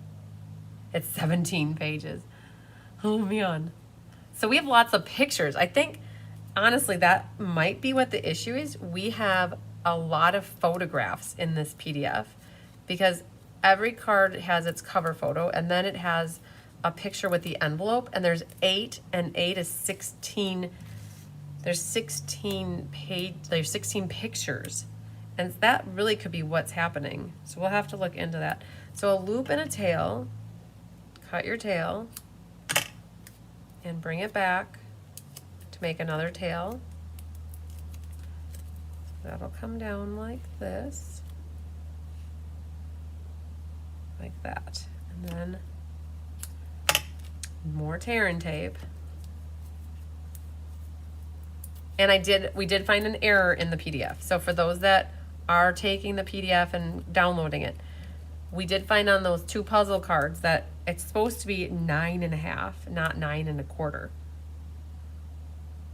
It's 17 pages. Oh man. So we have lots of pictures. I think, honestly, that might be what the issue is. We have a lot of photographs in this PDF because every card has its cover photo and then it has a picture with the envelope and there's 8 and 8 is 16. There's 16 pictures. And that really could be what's happening. So we'll have to look into that. So a loop and a tail, cut your tail, and bring it back to make another tail. That'll come down like this, like that. And then more tear and tape. And we did find an error in the PDF. So for those that are taking the PDF and downloading it, we did find on those 2 puzzle cards that it's supposed to be 9.5, not 9.25.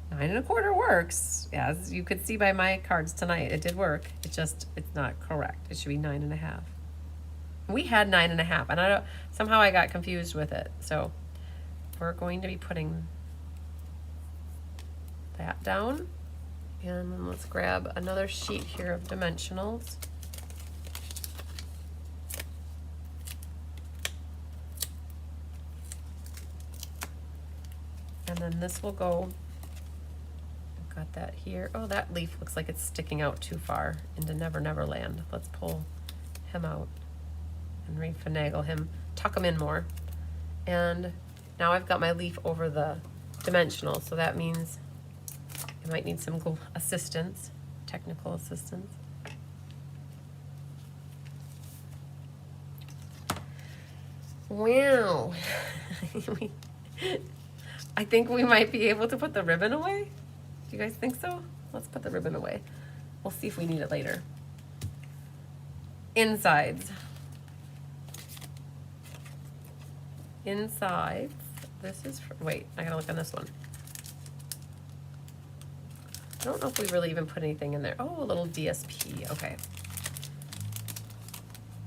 9.25 works, as you could see by my cards tonight. It did work. It's not correct. It should be 9.5. We had 9.5, and somehow I got confused with it. So we're going to be putting that down, and then let's grab another sheet here of dimensionals. And then this will go, I've got that here. Oh, that leaf looks like it's sticking out too far into Never Never Land. Let's pull him out and refinagle him, tuck him in more. And now I've got my leaf over the dimensional, so that means I might need some assistance, technical assistance. Wow. I think we might be able to put the ribbon away. Do you guys think so? Let's put the ribbon away. We'll see if we need it later. insides. Insides, this is, wait, I gotta look on this one. I don't know if we really even put anything in there. Oh, a little DSP, okay.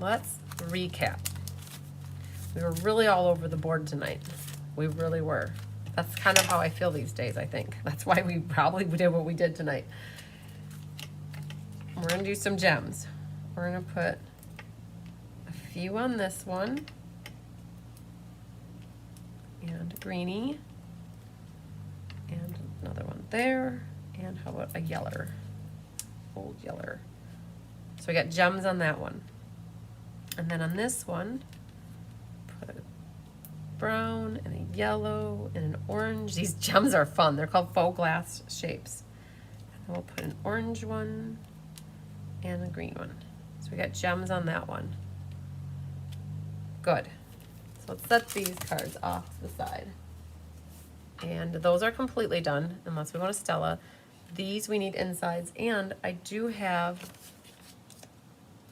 Let's recap. We were really all over the board tonight. We really were. That's kind of how I feel these days, I think. That's why we probably did what we did tonight. We're gonna do some gems. We're gonna put a few on this one. And a greenie. And another one there. And how about a yeller? Old yeller. So we got gems on that one. And then on this one, put a brown and a yellow and an orange. These gems are fun. They're called faux glass shapes. And then we'll put an orange one and a green one. So we got gems on that one. Good. So let's set these cards off to the side. And those are completely done, unless we want to Stella. These we need insides, and I do have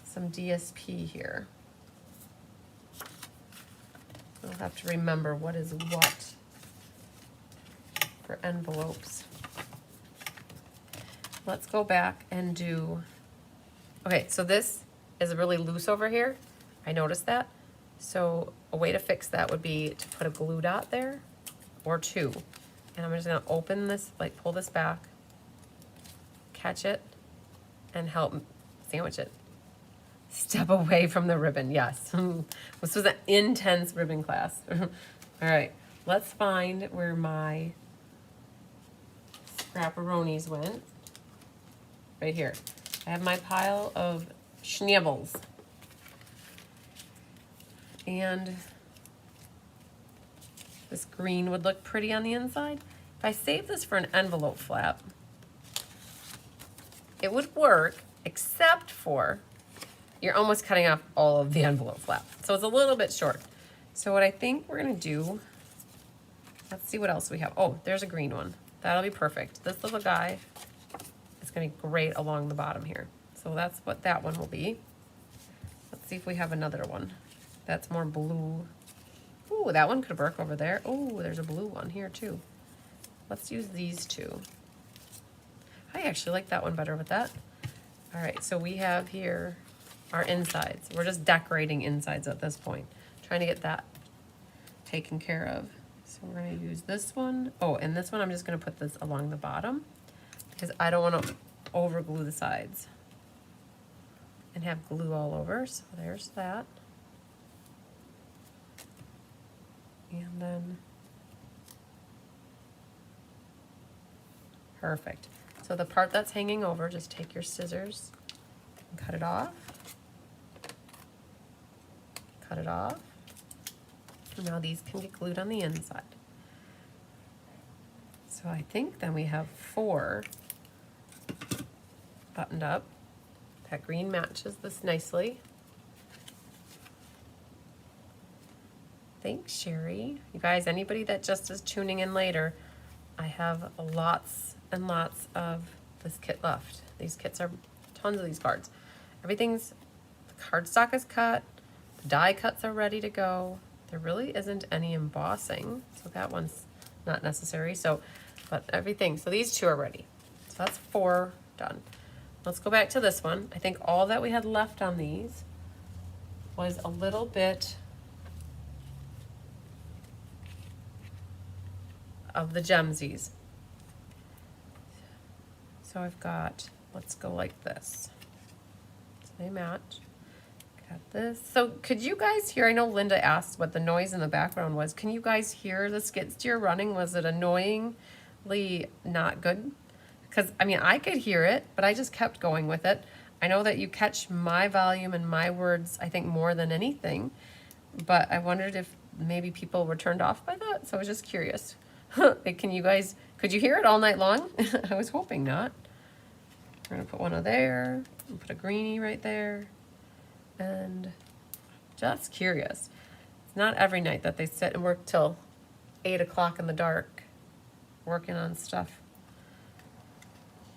some DSP here. I'll have to remember what is what for envelopes. Let's go back and do, okay, so this is really loose over here. I noticed that. So a way to fix that would be to put a glue dot there, or two. And I'm just gonna open this, like pull this back, catch it, and help sandwich it. Step away from the ribbon, yes. This was an intense ribbon class. All right, let's find where my scrapperonis went. Right here. I have my pile of schnibbles. And this green would look pretty on the inside. If I save this for an envelope flap, it would work, except for you're almost cutting off all of the envelope flap. So it's a little bit short. So what I think we're gonna do, let's see what else we have. Oh, there's a green one. That'll be perfect. This little guy is gonna be great along the bottom here. So that's what that one will be. Let's see if we have another one that's more blue. Ooh, that one could work over there. Oh, there's a blue one here too. Let's use these two. I actually like that one better with that. All right, so we have here our insides. We're just decorating insides at this point, trying to get that taken care of. So we're gonna use this one. Oh, and this one I'm just gonna put this along the bottom because I don't wanna over glue the sides and have glue all over. So there's that. And then, perfect. So the part that's hanging over, just take your scissors and cut it off. Cut it off. Now these can get glued on the inside. So I think then we have 4 buttoned up. That green matches this nicely. Thanks, Sherry. You guys, anybody that just is tuning in later, I have lots and lots of this kit left. These kits are tons of these cards. Everything's, the cardstock is cut, the die cuts are ready to go. There really isn't any embossing, so that one's not necessary. So, but everything, so these 2 are ready. So that's 4 done. Let's go back to this one. I think all that we had left on these was a little bit of the gemsies. So I've got, let's go like this. So they match. Got this. So could you guys hear, I know Linda asked what the noise in the background was. Can you guys hear the skid steer running? Was it annoyingly not good? Because, I mean, I could hear it, but I just kept going with it. I know that you catch my volume and my words, I think, more than anything. But I wondered if maybe people were turned off by that. So I was just curious. Can you guys, could you hear it all night long? I was hoping not. We're gonna put one there, and put a greenie right there. And just curious. It's not every night that they sit and work till 8 o'clock in the dark working on stuff.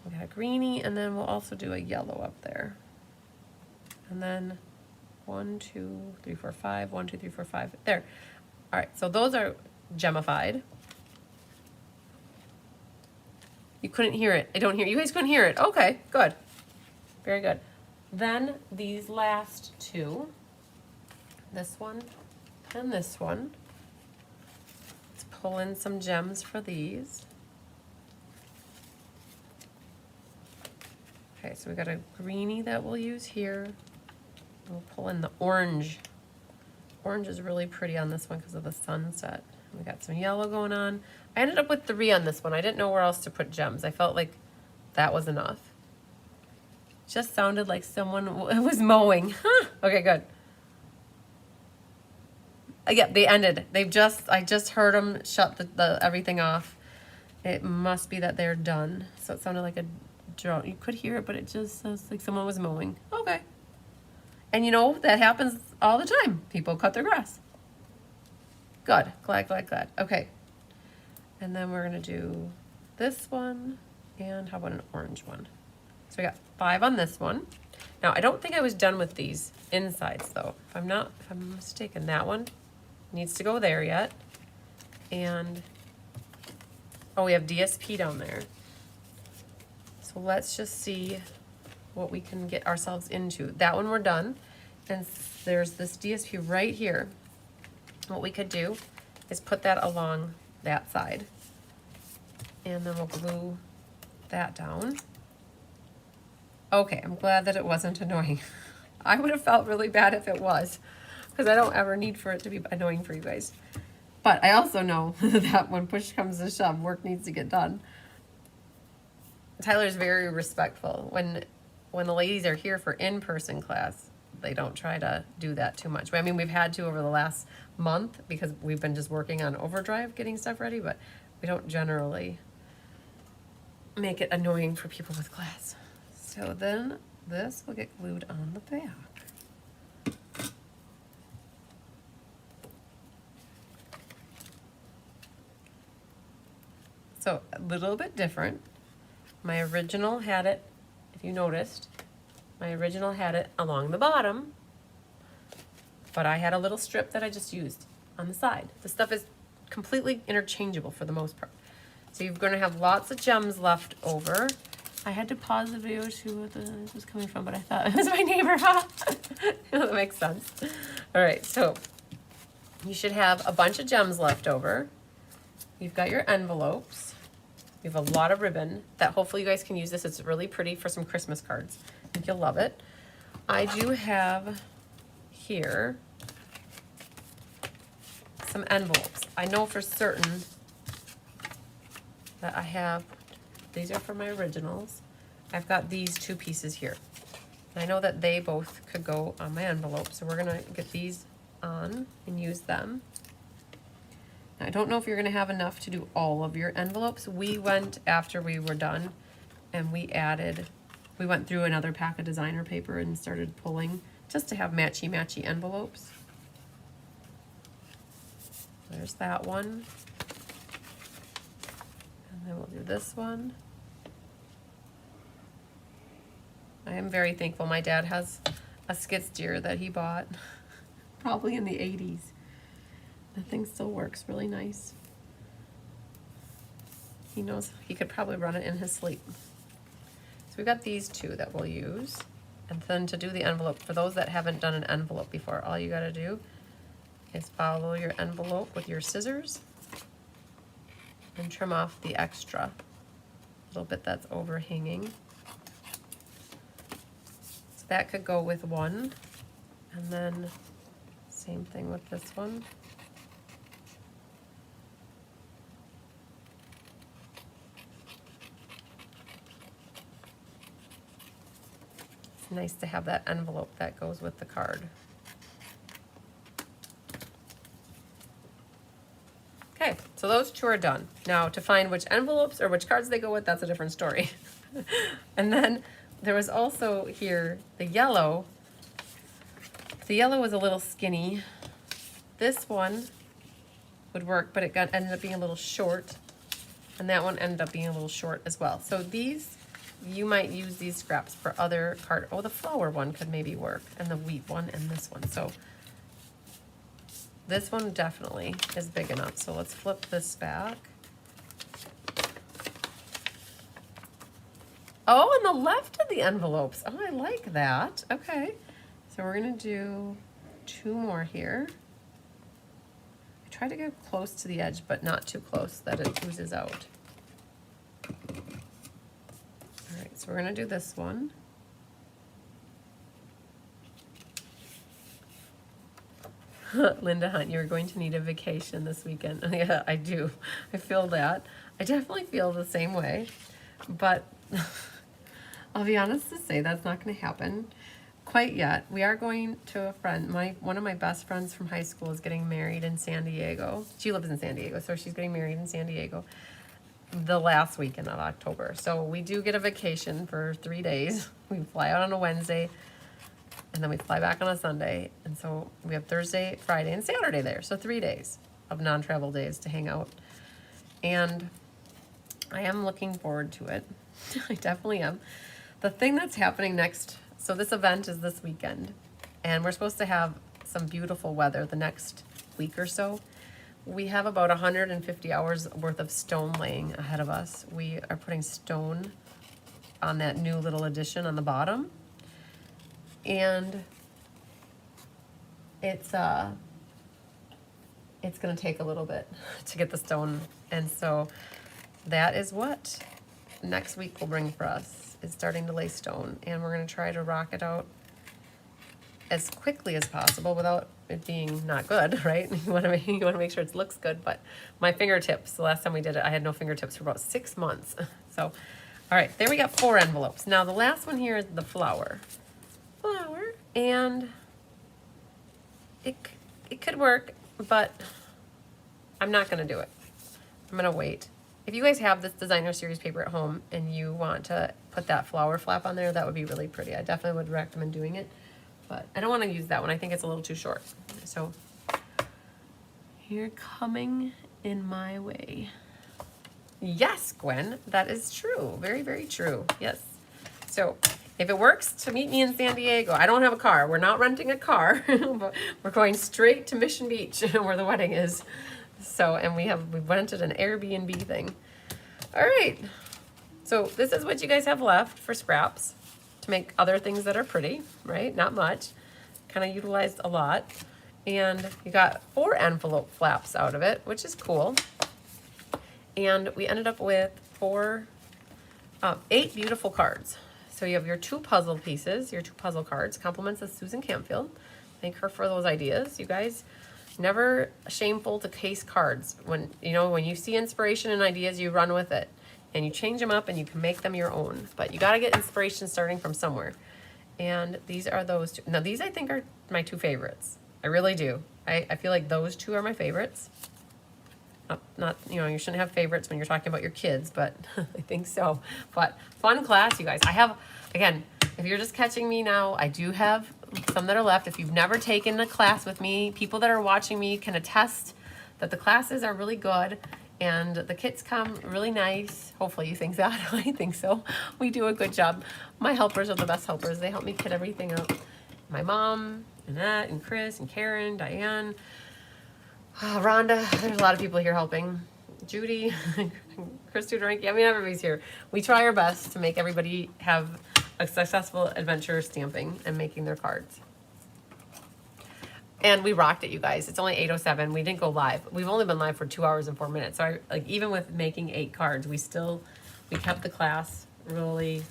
We got a greenie, and then we'll also do a yellow up there. And And then 1, 2, 3, 4, 5, 1, 2, 3, 4, 5. There. All right, so those are gemified. You couldn't hear it. I don't hear, you guys couldn't hear it. Okay, good. Very good. Then these last two, this one and this one. Let's pull in some gems for these. Okay, so we got a greenie that we'll use here. We'll pull in the orange. Orange is really pretty on this one because of the sunset. We got some yellow going on. I ended up with 3 on this one. I didn't know where else to put gems. I felt like that was enough. Just sounded like someone was mowing. Okay, good. Yeah, they ended. I just heard them shut the everything off. It must be that they're done. So it sounded like a drone. You could hear it, but it just sounds like someone was mowing. Okay. And you know, that happens all the time. People cut their grass. Good. Glad, glad, glad. Okay. And then we're going to do this one. And how about an orange one? So we got 5 on this one. Now, I don't think I was done with these insides, though. If I'm mistaken, that one needs to go there yet. And, oh, we have DSP down there. So let's just see what we can get ourselves into. That one we're done. And there's this DSP right here. What we could do is put that along that side. And then we'll glue that down. Okay, I'm glad that it wasn't annoying. I would have felt really bad if it was, because I don't ever need for it to be annoying for you guys. But I also know that when push comes to shove, work needs to get done. Tyler's very respectful. When the ladies are here for in-person class, they don't try to do that too much. I mean, we've had to over the last month because we've been just working on overdrive, getting stuff ready, but we don't generally make it annoying for people with class. So then this will get glued on the back. So a little bit different. My original had it, if you noticed, my original had it along the bottom, but I had a little strip that I just used on the side. The stuff is completely interchangeable for the most part. So you're going to have lots of gems left over. I had to pause the video to see where this was coming from, but I thought it was my neighbor. That makes sense. All right, so you should have a bunch of gems left over. You've got your envelopes. You have a lot of ribbon that hopefully you guys can use this. It's really pretty for some Christmas cards. I think you'll love it. I do have here some envelopes. I know for certain that I have, these are for my originals. I've got these 2 pieces here. I know that they both could go on my envelope, so we're gonna get these on and use them. Now, I don't know if you're gonna have enough to do all of your envelopes. We went after we were done and we went through another pack of designer paper and started pulling just to have matchy-matchy envelopes. There's that one. And then we'll do this one. I am very thankful. My dad has a skid steer that he bought probably in the 80s. That thing still works really nice. He knows he could probably run it in his sleep. So we've got these 2 that we'll use. And then to do the envelope, for those that haven't done an envelope before, all you gotta do is follow your envelope with your scissors and trim off the extra little bit that's overhanging. So that could go with one, and then same thing with this one. It's nice to have that envelope that goes with the card. Okay, so those 2 are done. Now to find which envelopes or which cards they go with, that's a different story. And then there was also here the yellow. The yellow was a little skinny. This one would work, but ended up being a little short. And that one ended up being a little short as well. So these you might use these scraps for other card. Oh, the flower one could maybe work, and the wheat one, and this one. So this one definitely is big enough. So let's flip this back. Oh, and the left of the envelopes. Oh, I like that. Okay. So we're gonna do 2 more here. I try to get close to the edge, but not too close that it oozes out. All right, so we're gonna do this one. Linda Hunt, you're going to need a vacation this weekend. Yeah, I do. I feel that. I definitely feel the same way, but I'll be honest to say that's not going to happen quite yet. We are going to a friend. One of my best friends from high school is getting married in San Diego. She lives in San Diego, so she's getting married in San Diego the last weekend of October. So we do get a vacation for 3 days. We fly out on a Wednesday, and then we fly back on a Sunday. And so we have Thursday, Friday, and Saturday there. So 3 days of non-travel days to hang out. And I am looking forward to it. I definitely am. The thing that's happening next, so this event is this weekend, and we're supposed to have some beautiful weather the next week or so. We have about 150 hours worth of stone laying ahead of us. We are putting stone on that new little addition on the bottom. And it's gonna take a little bit to get the stone, and so that is what next week will bring for us, is starting to lay stone, and we're gonna try to rock it out as quickly as possible without it being not good, right? You wanna make sure it looks good, but my fingertips, the last time we did it, I had no fingertips for about 6 months. So, all right, there we got 4 envelopes. Now the last one here is the flower, and it could work, but I'm not gonna do it. I'm gonna wait. If you guys have this designer series paper at home and you want to put that flower flap on there, that would be really pretty. I definitely would recommend doing it, but I don't want to use that one. I think it's a little too short. So you're coming in my way. Yes, Gwen, that is true. Very, very true. Yes. So if it works to meet me in San Diego, I don't have a car. We're not renting a car, but we're going straight to Mission Beach where the wedding is. So, and we've rented an Airbnb thing. All right. So this is what you guys have left for scraps to make other things that are pretty, right? Not much. Kind of utilized a lot. And you got 4 envelope flaps out of it, which is cool. And we ended up with 8 beautiful cards. So you have your 2 puzzle pieces, your 2 puzzle cards. Compliments of Susan Campfield. Thank her for those ideas. You guys, never shameful to case cards. When you see inspiration and ideas, you run with it. And you change them up and you can make them your own. But you got to get inspiration starting from somewhere. And these are those 2. Now these I think are my 2 favorites. I really do. I feel like those 2 are my favorites. Not you shouldn't have favorites when you're talking about your kids, but I think so. But fun class, you guys. I have, again, if you're just catching me now, I do have some that are left. If you've never taken a class with me, people that are watching me can attest that the classes are really good and the kits come really nice. Hopefully you think that. I think so. We do a good job. My helpers are the best helpers. They help me kit everything up. My mom, Annette, and Chris, and Karen, Diane, Rhonda. There's a lot of people here helping. Judy, Chris Tudoranki. I mean, everybody's here. We try our best to make everybody have a successful adventure stamping and making their cards. And we rocked it, you guys. It's only 8:07. We didn't go live. We've only been live for 2 hours and 4 minutes. So even with making 8 cards, we kept the class really,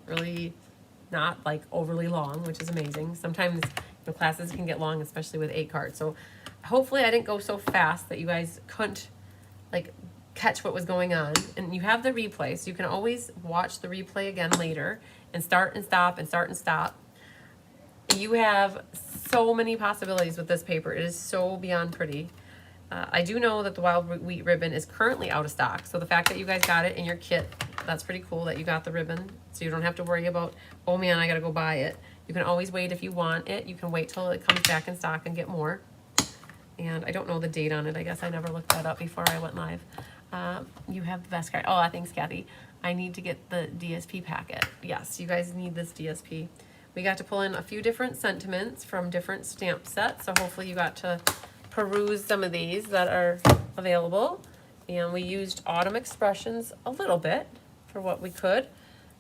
really not like overly long, which is amazing. Sometimes classes can get long, especially with 8 cards. So hopefully I didn't go so fast that you guys couldn't catch what was going on. And you have the replay, so you can always watch the replay again later and start and stop and start and stop. You have so many possibilities with this paper. It is so beyond pretty. I do know that the wild wheat ribbon is currently out of stock. So the fact that you guys got it in your kit, that's pretty cool that you got the ribbon. So you don't have to worry about, oh man, I gotta go buy it. You can always wait if you want it. You can wait till it comes back in stock and get more. And I don't know the date on it. I guess I never looked that up before I went live. You have the best card. Oh, thanks, Kathy. I need to get the DSP packet. Yes, you guys need this DSP. We got to pull in a few different sentiments from different stamp sets, so hopefully you got to peruse some of these that are available. And we used Autumn Expressions a little bit for what we could,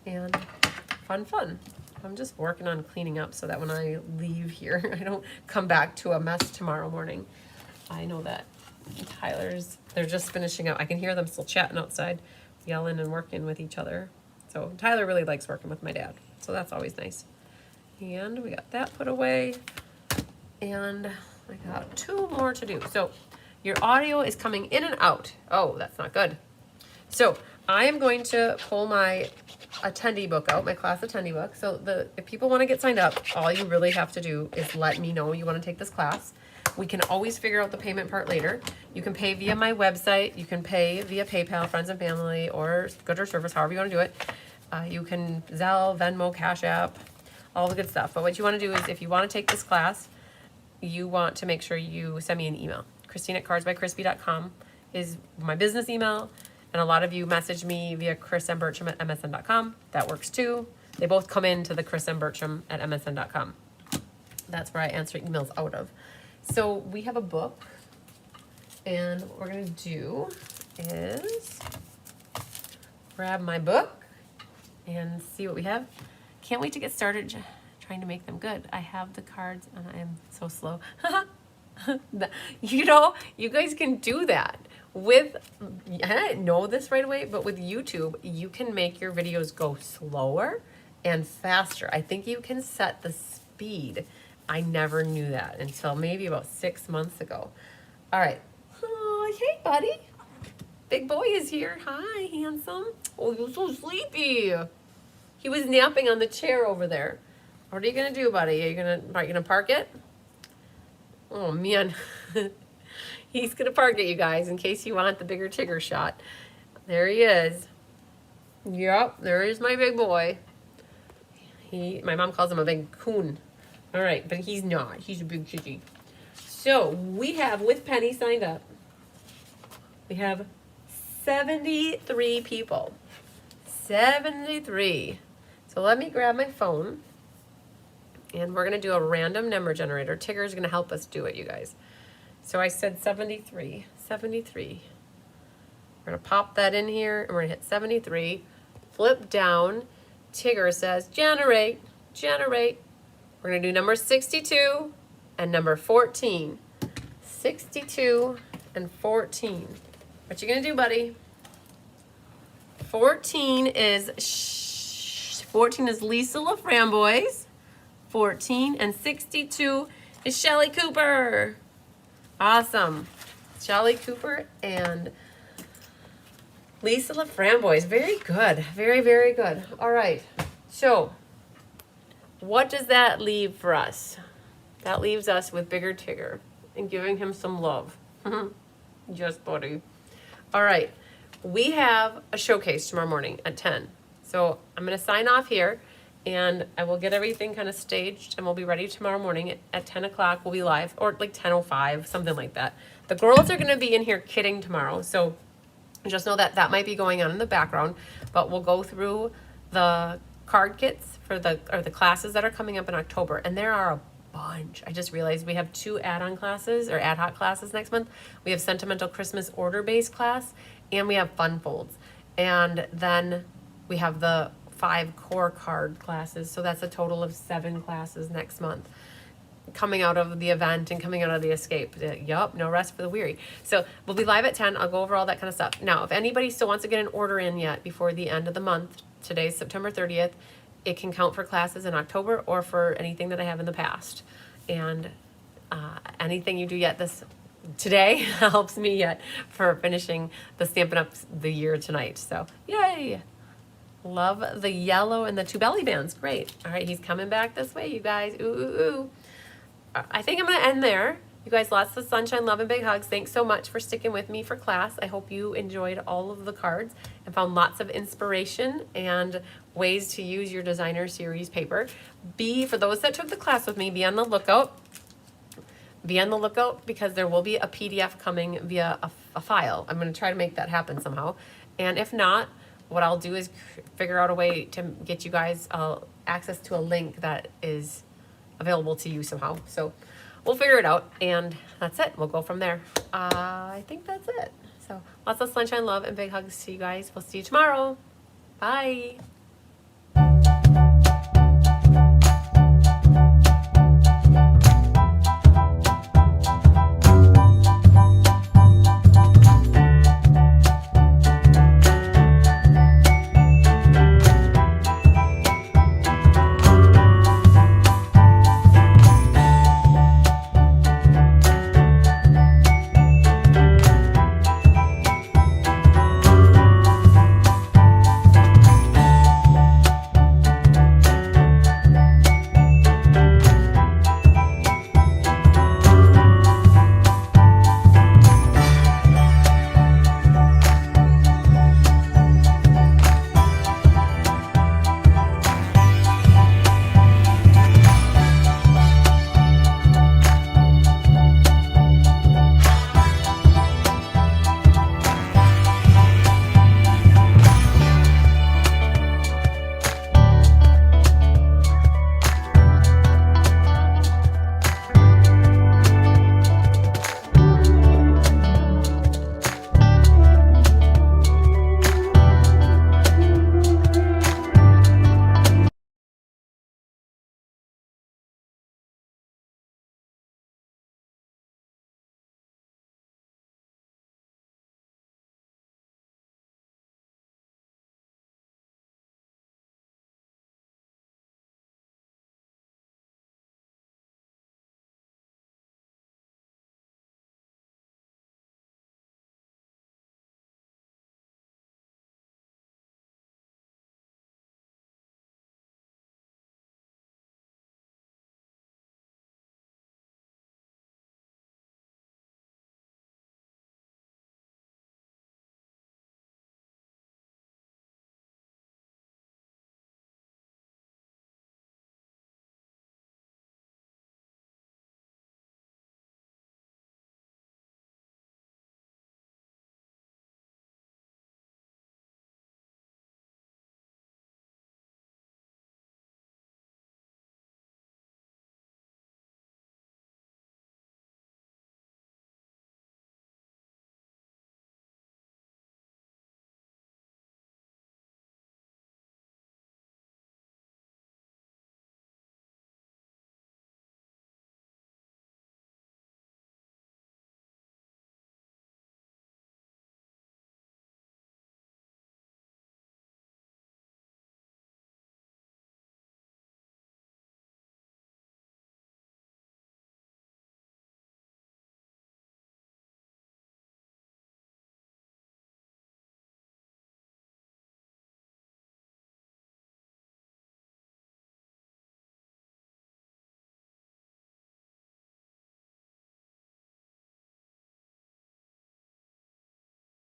and fun. I'm just working on cleaning up so that when I leave here, I don't come back to a mess tomorrow morning. I know that they're just finishing up. I can hear them still chatting outside, yelling and working with each other. So Tyler really likes working with my dad, so that's always nice. And we got that put away, and I got 2 more to do. So your audio is coming in and out. Oh, that's not good. So I am going to pull my attendee book out, my class attendee book. So if people want to get signed up, all you really have to do is let me know you want to take this class. We can always figure out the payment part later. You can pay via my website. You can pay via PayPal, friends and family, or Good or Service, however you want to do it. You can Zelle, Venmo, Cash App, all the good stuff. But what you want to do is, if you want to take this class, you want to make sure you send me an email. Christine@cardsbycrispy.com is my business email. And a lot of you message me via chrismbertram@msn.com. That works too. They both come into the chrismbertram@msn.com. That's where I answer emails out of. So we have a book, and what we're gonna do is grab my book and see what we have. Can't wait to get started trying to make them good. I have the cards and I am so slow. You know, you guys can do that. I didn't know this right away, but with YouTube, you can make your videos go slower and faster. I think you can set the speed. I never knew that until maybe about 6 months ago. All right. Oh, hey, buddy. Big boy is here. Hi, handsome. Oh, you're so sleepy. He was napping on the chair over there. What are you gonna do, buddy? Are you gonna park it? Oh man. He's gonna park it, you guys, in case you want the bigger Tigger shot. There he is. Yep, there is my big boy. My mom calls him a big coon. All right, but he's not. He's a big kitty. So we have, with Penny signed up, we have 73 people. 73. So let me grab my phone, and we're gonna do a random number generator. Tigger's gonna help us do it, you guys. So I said 73. 73. We're gonna pop that in here, and we're gonna hit 73. Flip down. Tigger says generate, generate. We're gonna do number 62 and number 14. 62 and 14. What you gonna do, buddy? 14 is Lisa LaFramboise. 14 and 62 is Shelly Cooper. Awesome. Shelly Cooper and Lisa LaFramboise. Very good. Very, very good. All right. So what does that leave for us? That leaves us with Bigger Tigger and giving him some love. Just buddy. All right. We have a showcase tomorrow morning at 10. So I'm going to sign off here, and I will get everything kind of staged, and we'll be ready tomorrow morning at 10 o'clock. We'll be live, or like 10:05, something like that. The girls are going to be in here kidding tomorrow, so just know that that might be going on in the background, but we'll go through the card kits for the classes that are coming up in October, and there are a bunch. I just realized we have 2 add-on classes or ad hoc classes next month. We have Sentimental Christmas Order-Based class, and we have Fun Folds, and then we have the 5 core card classes, so that's a total of 7 classes next month coming out of the event and coming out of the escape. Yup, no rest for the weary. So we'll be live at 10. I'll go over all that kind of stuff. Now, if anybody still wants to get an order in yet before the end of the month, today's September 30th, it can count for classes in October or for anything that I have in the past. And anything you do yet today helps me yet for finishing the Stampin' Up the year tonight. So yay! Love the yellow and the 2 belly bands. Great. All right, he's coming back this way, you guys. Ooh, ooh, ooh. I think I'm going to end there. You guys, lots of sunshine, love, and big hugs. Thanks so much for sticking with me for class. I hope you enjoyed all of the cards and found lots of inspiration and ways to use your designer series paper. For those that took the class with me, be on the lookout. Be on the lookout because there will be a PDF coming via a file. I'm going to try to make that happen somehow. And if not, what I'll do is figure out a way to get you guys access to a link that is available to you somehow. So we'll figure it out, and that's it. We'll go from there. I think that's it. So lots of sunshine, love, and big hugs to you guys. We'll see you tomorrow. Bye.